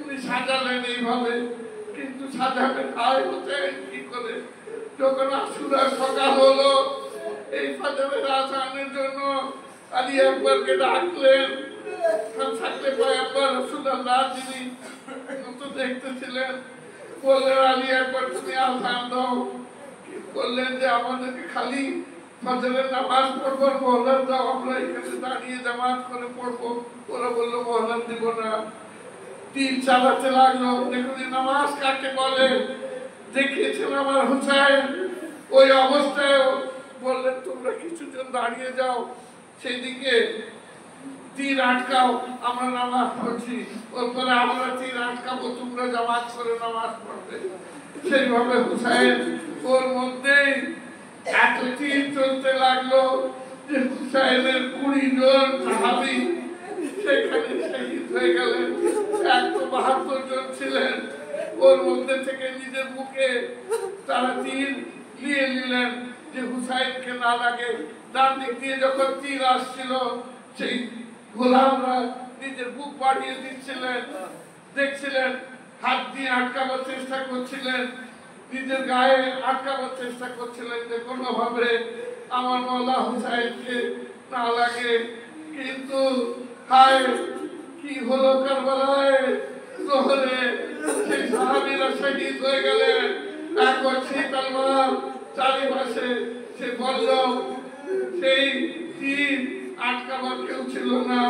উনি সাজালেন এইভাবে, কিন্তু সাজাবেন আয় হুসাইন কি করে? যখন আশুরার সকাল হলো, এই ফাজরের আযানের জন্য আলী আকবরকে ডাকলেন। থাকলে পয়গম্বর রাসূলুল্লাহ যিনি তো দেখতেছিলেন, বললেন আলী আকবর তুমি আযান দাও। বললেন যে আমাদেরকে খালি ফজরের নামাজ পড়বো, মহল্লার দাও, আমরা এখানে দাঁড়িয়ে জামাত করে পড়বো। ওরা বললো মহল্লার দিব না। তীর চালাতে লাগলো। দেখুন নামাজ কাকে বলে দেখিয়েছেন আমার হুসাইন। ওই অবস্থায় বললেন তোমরা কিছুজন দাঁড়িয়ে যাও, সেদিকে তীর আটকাও, আমরা নামাজ পড়ছি। ওরপরে আমরা তীর আটকাবো, তোমরা জামাত করে নামাজ পড়বে। সেইভাবে হুসাইন ওর মধ্যেই এত তীর চলতে লাগলো যে হুসাইনের 20 জন সাহাবী সেখানে শহীদ হয়ে গেলেন। 172 জন ছিলেন, ওর মধ্যে থেকে নিজের বুকে তারা তীর নিয়ে নিলেন যে হুসাইনকে না লাগে। ডান দিক দিয়ে যখন তীর আসছিল, সেই গোলামরা নিজের বুক বাড়িয়ে দিচ্ছিলেন, দেখছিলেন, হাত দিয়ে আটকাবার চেষ্টা করছিলেন, নিজের গায়ে আটকাবার চেষ্টা করছিলেন যে কোনোভাবে আমার মাওলা হুসাইনকে না লাগে। কিন্তু হায় কি হলো কারবালায় জোহরে, সেই সাহাবীরা শহীদ হয়ে গেলেন। এখন সেই তলোয়ার চারিপাশে, সে বলল সেই তীর আটকাবার কেউ ছিল না,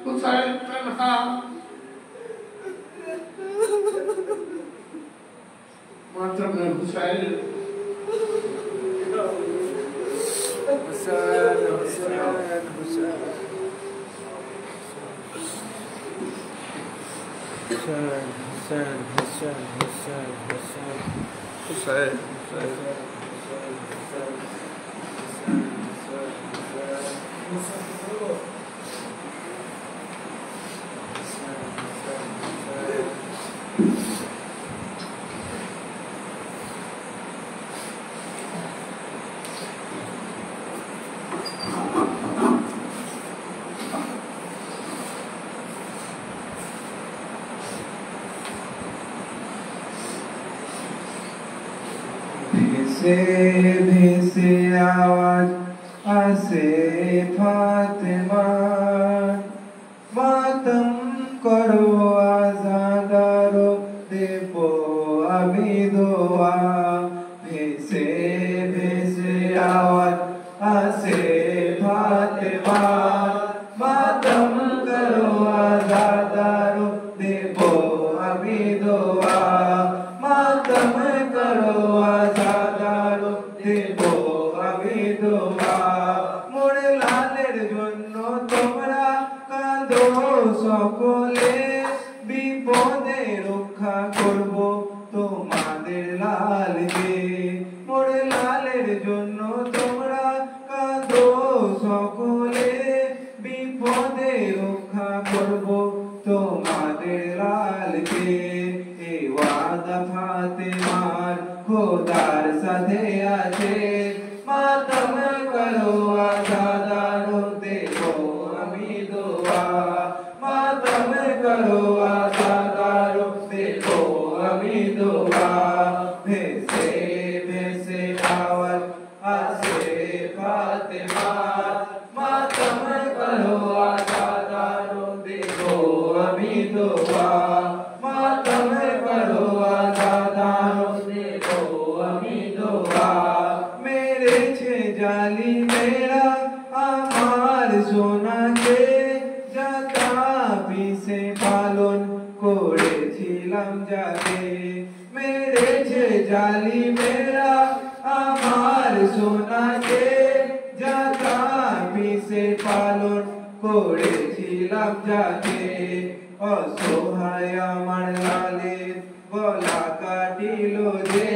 হুসাইন তানহা। মাতম হুসাইন ভেসে আওয়াজ আসে ফাতেমার, মাতম করো আজাদারো দেব আমি দোয়া। ভেসে আওয়াজ আসে ফাতেমার, মাতম করো আজাদারো দেব আমি দোয়া। মাতম করো আজাদারো দেব আমি দোয়া। মোরে লালের জন্য তোমরা কাঁদো সকলে, বিপদে রক্ষা করব তোমাদের লালকে। মোরে লালের জন্য তোমরা কাঁদো সকলে, বিপদে রক্ষা করব তোমাদের লালকে। এ ওয়াদা ফাতেমার খোদার সাথে আছে, মাতম করো আজাদারো দেব আমি দোয়া। মাতম করো আজাদারো দেব আমি দোয়া। ভেসে আওয়াজ আসে ফাতেমার, মাতম করো আজাদারো দেব আমি দোয়া। মাতম করো আজাদারো দেব আমি দোয়া। মেরেছে জালি মেরা আমার সোনাকে, যাতা পিছে পালন করেছিলাম যাকে। মেরেছে জালি মেরা আমার সোনাকে, যাতা পিছে পালন করেছিলাম যাকে। অসহায় আমার লালের গলা কাটিল যে,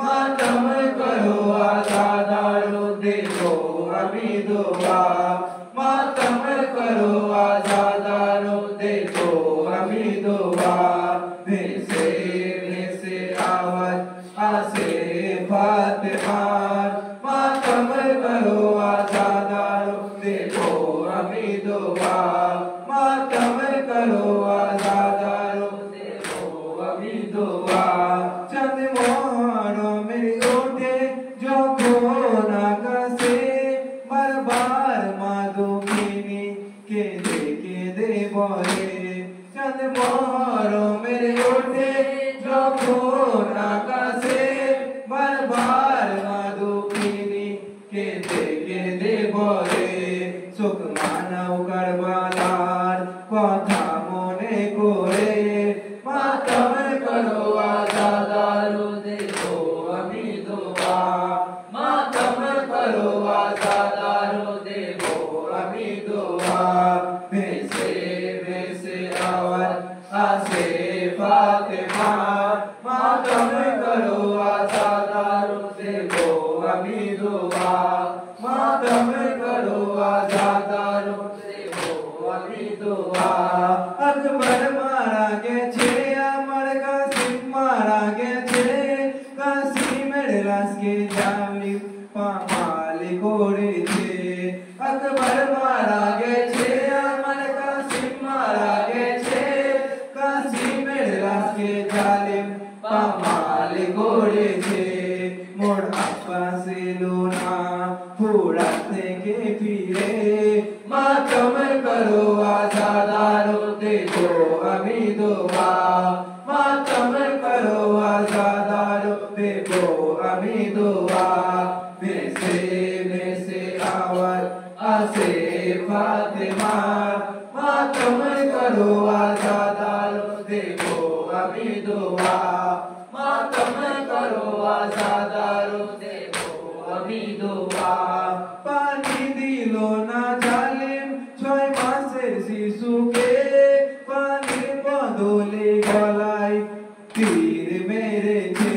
মাতম করো আজাদারো দেব আমি দোয়া। মাতম করো আজাদারো দেব আমি দোয়া। ভেসে আওয়াজ আসে ফাতেমার, মাতম করো আজাদারো মেরাজকে জালিম পামাল করেছে আকবর মারা গেছে আমার কাসিম মারা গেছে কাসিমের লাশকে জালিম পামাল করেছে মোর আব্বাস এলো না পুরা থেকে ফিরে মাতম করো আজাদারো দেখো আমি দোয়া মাতম করো আজাদারো দেখো আমি দোয়া মেসে আওয়াজ আসে ফাতেমা মাতম করো আজাদারো দেখো আমি দোয়া মাতম করো আজাদারো দেখো আমি দোয়া পানি দিল না জালিম 6 মাসের শিশুকে পানির বদলে গলায় তীর মেরেছে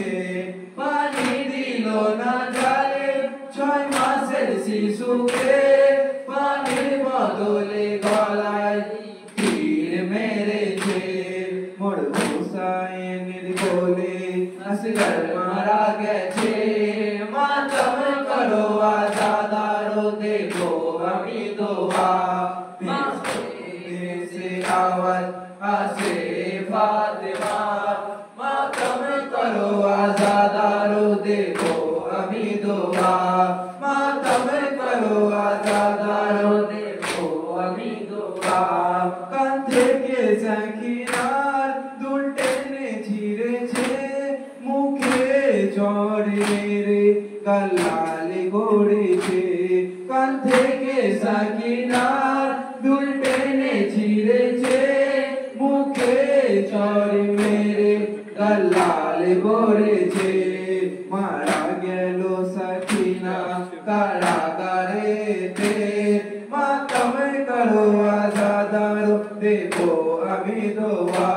পানি দিল না জালিম 6 মাসের শিশুকে পানির বদলে গলায় তীর মেরেছে মোর হুসাইনের কোলে আসগর মারা গেছে মাতম করো আজাদারো দেখো আমি দোয়া মেসে আওয়াজ আসে ফাতেমা মাতম করো আজাদারো দেখো আমি দোয়া মাতম করো আজাদারো দেখো আমি দোয়া কান থেকে সাকিনার দুল টেনে ছিঁড়েছে মুখে চড়ে গালাল গড়েছে কান থেকে সাকিনার দুল টেনে ছিঁড়েছে মুখে চড়ে মেরে গালাল গড়েছে মারা গেল সাকিনা কারাগারেতে মাতম করো আজাদারো দেখো আমি দোয়া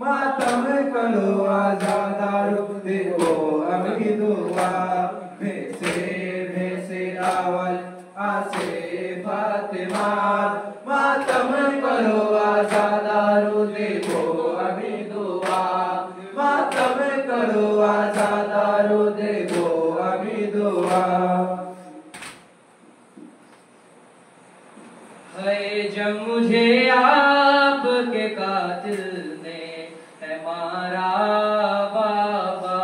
মাতম করো আজাদারো দেখো আমি দোয়া ভেসে আওয়াজ আসে ফাতেমা মাতম করো আজাদারো দেখো আমি দোয়া মাতম করো আজাদারো দেখো আমি দোয়া है जब मुझे आपके कातिल ने है मारा बाबा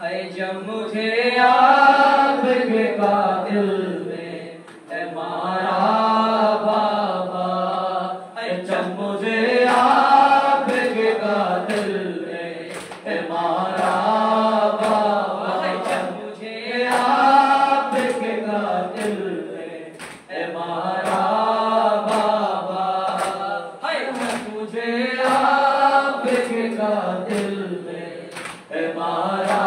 है जब मुझे आपके कातिल ने है मारा बाबा है जब मुझे आपके कातिल ने है मारा बाबा है जब मुझे आपके कातिल ने है मारा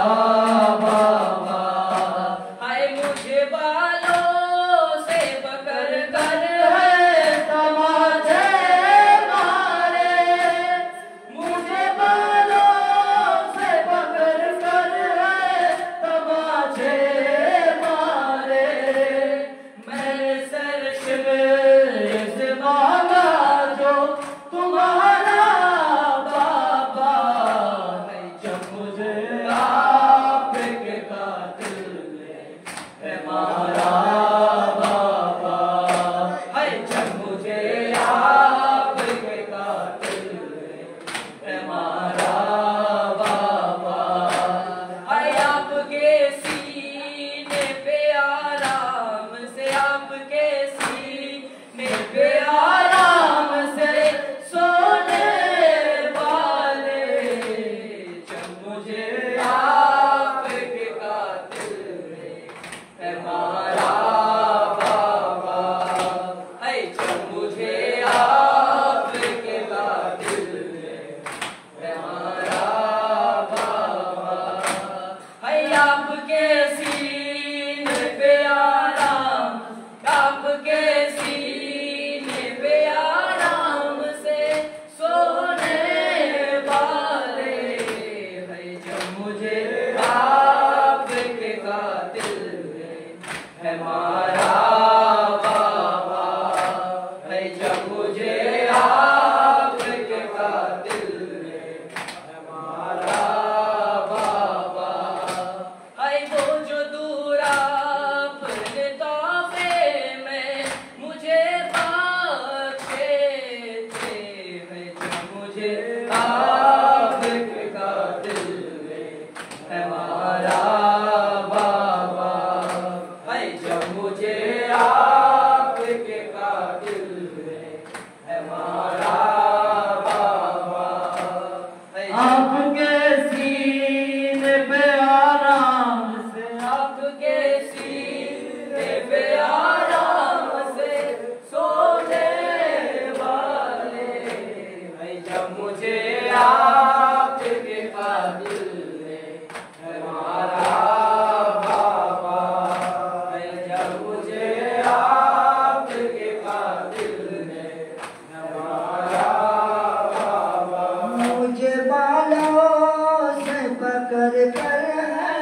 कर है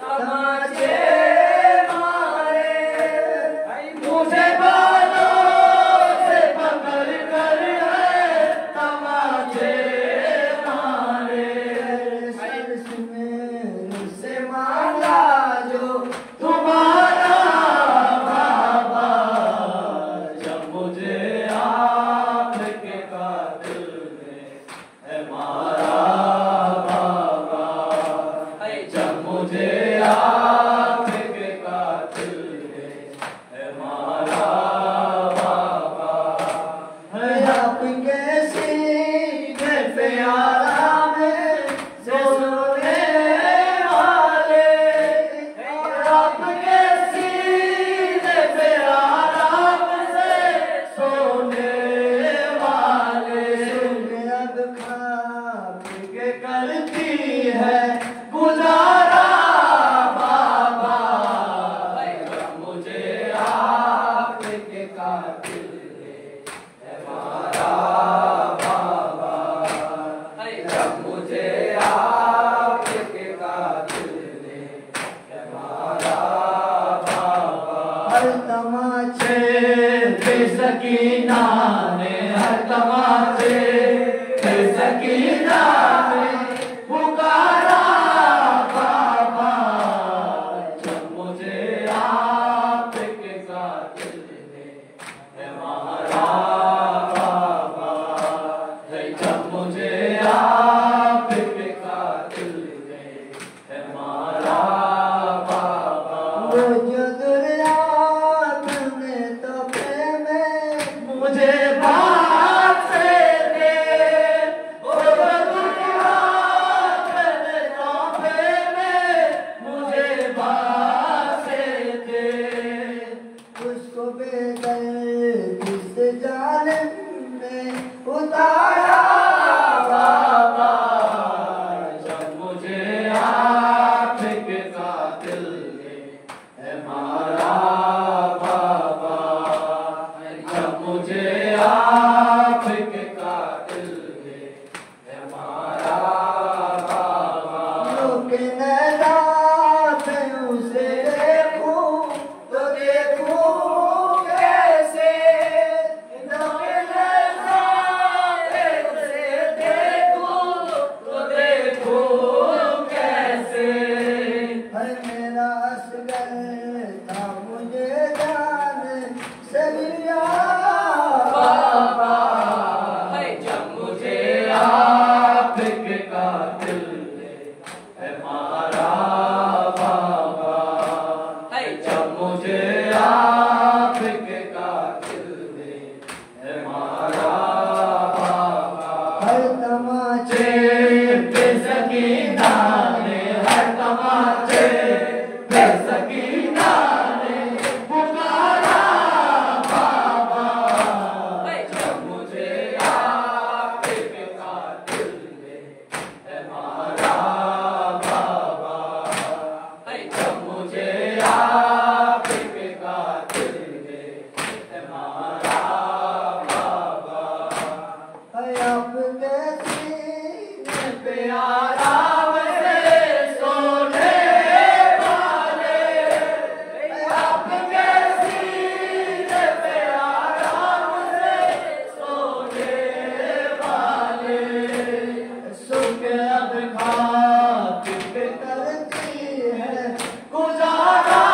तमाचे मारे, मुझे बालों से पकड़ कर है तमाचे मारे, सर में से मांगा जो तुम्हारा बाबा, जब मुझे आपके कातिल ने है मारा बाबा, जब मुझे आपके कातिल ने है मारा बाबा, आपके सीने पे आराम से सोने वाले, आपके सीने पे आराम से सोने वाले, अब खाप के करती है गुजारा बाबा, जब मुझे आपके कातिल ने है मारा बाबा, जब मुझे आपके कातिल ने है मारा बाबा, हर तमाचे बेसकीना ने, हर तमाचे बेसकीना ने पुकारा बाबा, जब मुझे आपके कातिल ने है मारा बाबा, जब मुझे आपके कातिल ने है मारा बाबा, वो जो दुर्यात में तोपे में मुझे भागते थे, वो जो दुर्यात में तोपे में मुझे भागते थे, उसको बेदर्दी से जालिम ने उतारा बाबा, जब मुझे आपके कातिल ने है मारा बाबा, जब मुझे आपके कातिल ने है मारा बाबा, लोके नैनात उसे देखूं तो देखूं कैसे, लोके नैनात उसे देखूं तो देखूं कैसे, हर मेरा असगर था मुझे जान से लिया बाबा, जब मुझे आपके कातिल ने है मारा बाबा, जब मुझे आपके कातिल ने है मारा बाबा, हर तमाचे बेसकीना ने, हर तमाचे बेसकीना ने पुकारा बाबा, जब मुझे आपके कातिल ने है मारा बाबा, जब मुझे आपके कातिल ने है मारा बाबा, आपके सीने पे आराम से सोने वाले, आपके सीने पे आराम से सोने वाले, सुख अब खातिर करती है गुजारा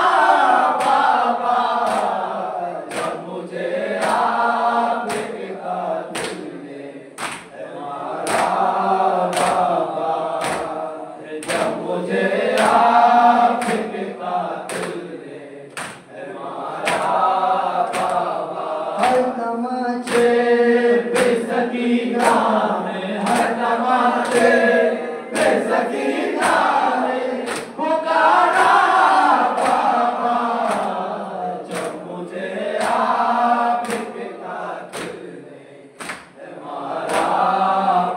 बाबा, जब मुझे आपके कातिल ने है मारा बाबा, जब मुझे आपके कातिल ने है मारा बाबा, हर तमाचे बेसकीना ने, हर तमाचे बेसकीना ने पुकारा बाबा, जब मुझे आपके कातिल ने है मारा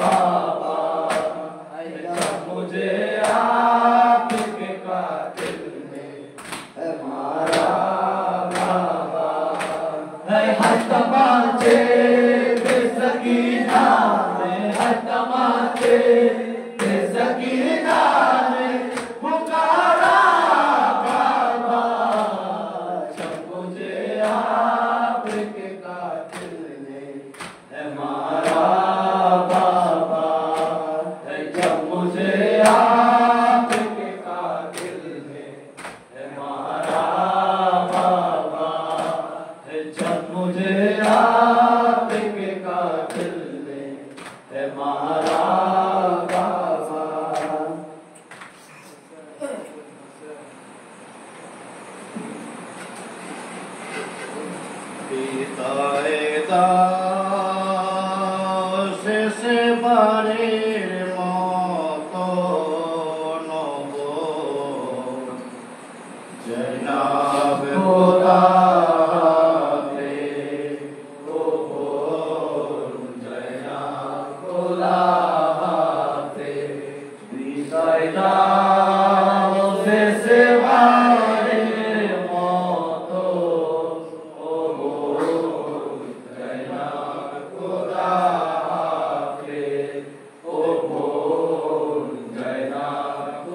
बाबा, जब मुझे आप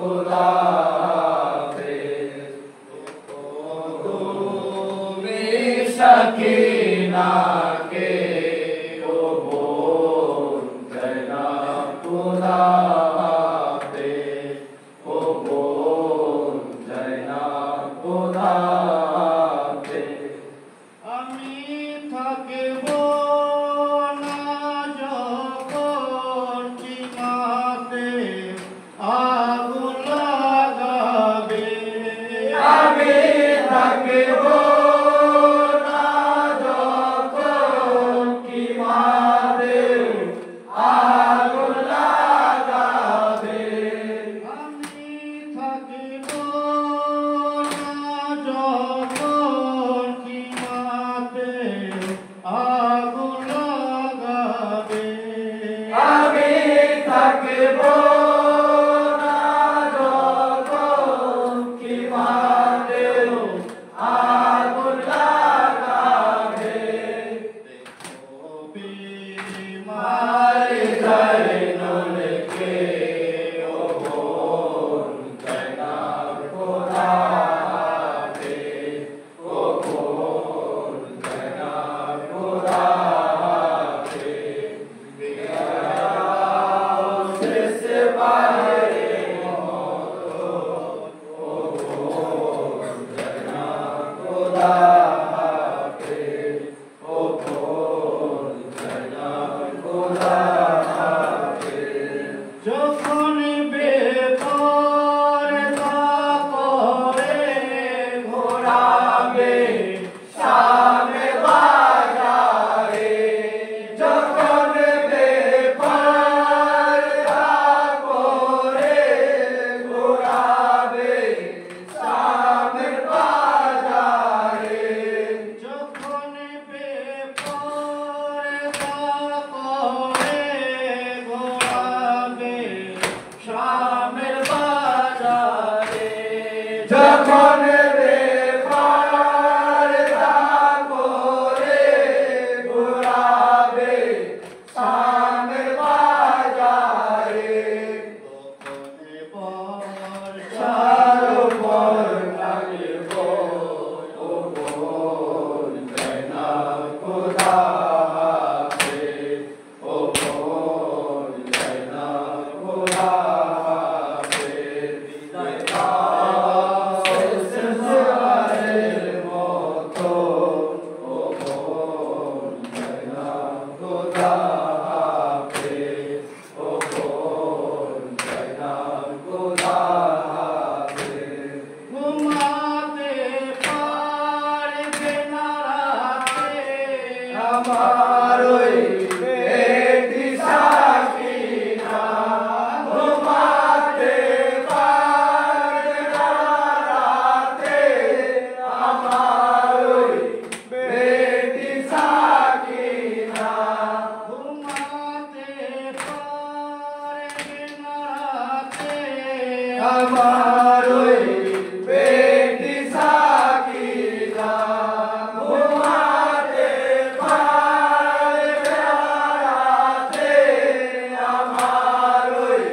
खुदा हाफिज तुमी शकीना के ओ बोल जना खुदा हाफिज ओ बोल जना खुदा हाफिज আমি থাকিব না যখন চিমাতে আগুন লাগাবে আমি থাকিব না যখন চিমাতে আগুন লাগাবে আমি থাকিব না যখন চিমাতে আগুন লাগাবে আমি থাকিব না যখন চিমাতে আগুন লাগাবে মারি যায় নলকে ও বোন जना खुदा हाफिज ओ बोल जना खुदा हाफिज से बाहरे ओ बोल जना खुदा हाफिज ओ बोल जना खुदा हाफिज যখন বেপরদা করে ঘোরাবে শামে বাজারে যখন বেপরদা করে ঘোরাবে শামে বাজারে যখন বেপরদা করে ঘোরাবে শামের বাজারে যখন বেপরদা করে ঘোরাবে শামের বাজারে বর্ষার উপর থাকিব ও বোন जना खुदा हाफिज ও বোন जना खुदा हाफिज সিলসিলার মতো ও বোন जना खुदा हाफिज ও বোন जना खुदा हाफिज ঘুমাতে পারবে না রাতে আমার ওই বেটি সাকিনা ঘুমাতে পারবে না রাতে আমার ওই বেটি সাকিনা ঘুমাতে পারবে না রাতে আমার ওই বেটি সাকিনা ঘুমাতে পারবে না রাতে আমার ওই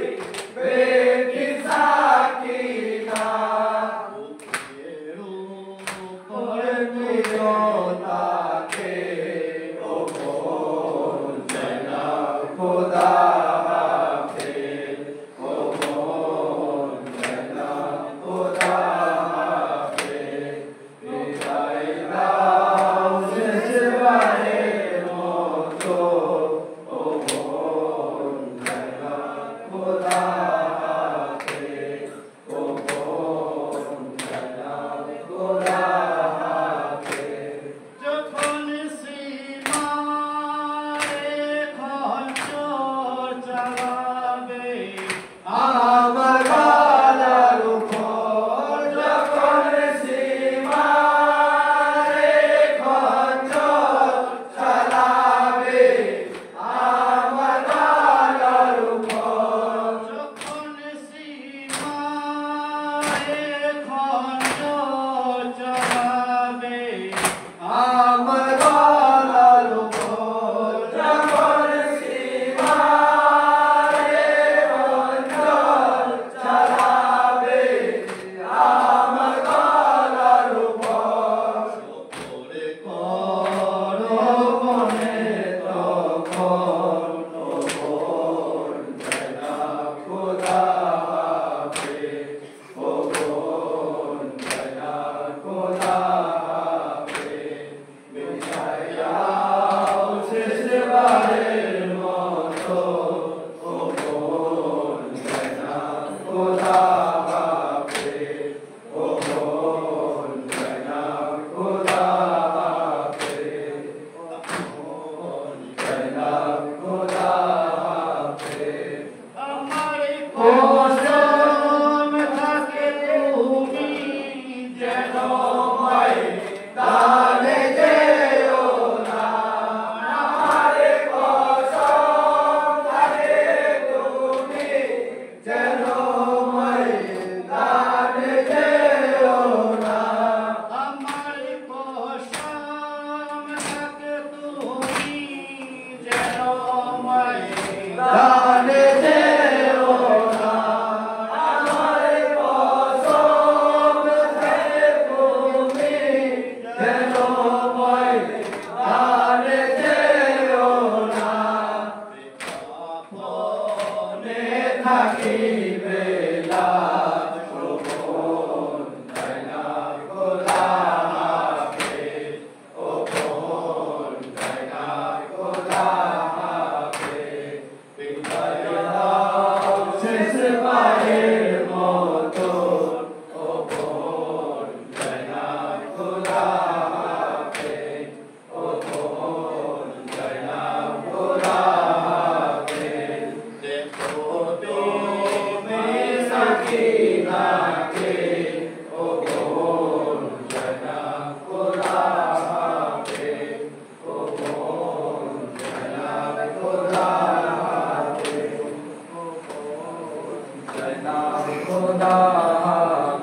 বেটি সাকিনা বুকের উপরে তুইও তাকে ও বোন जना खुदा हाफिज ও বোন जना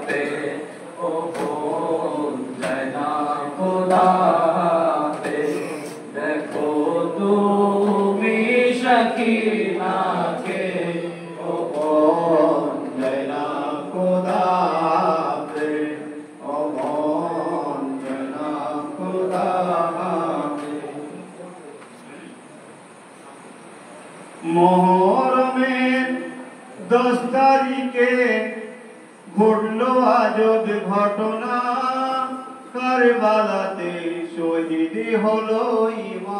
पे ओ বোন যায় না খোদা पे देखो তুমি সকিনাকে ও বোন যায় না খোদা पे ओ বোন যায় না খোদা पे মোহরমের 10 তারিখে ঘটলো আজব ঘটনা কারবালাতে শহীদ হলো ইমাম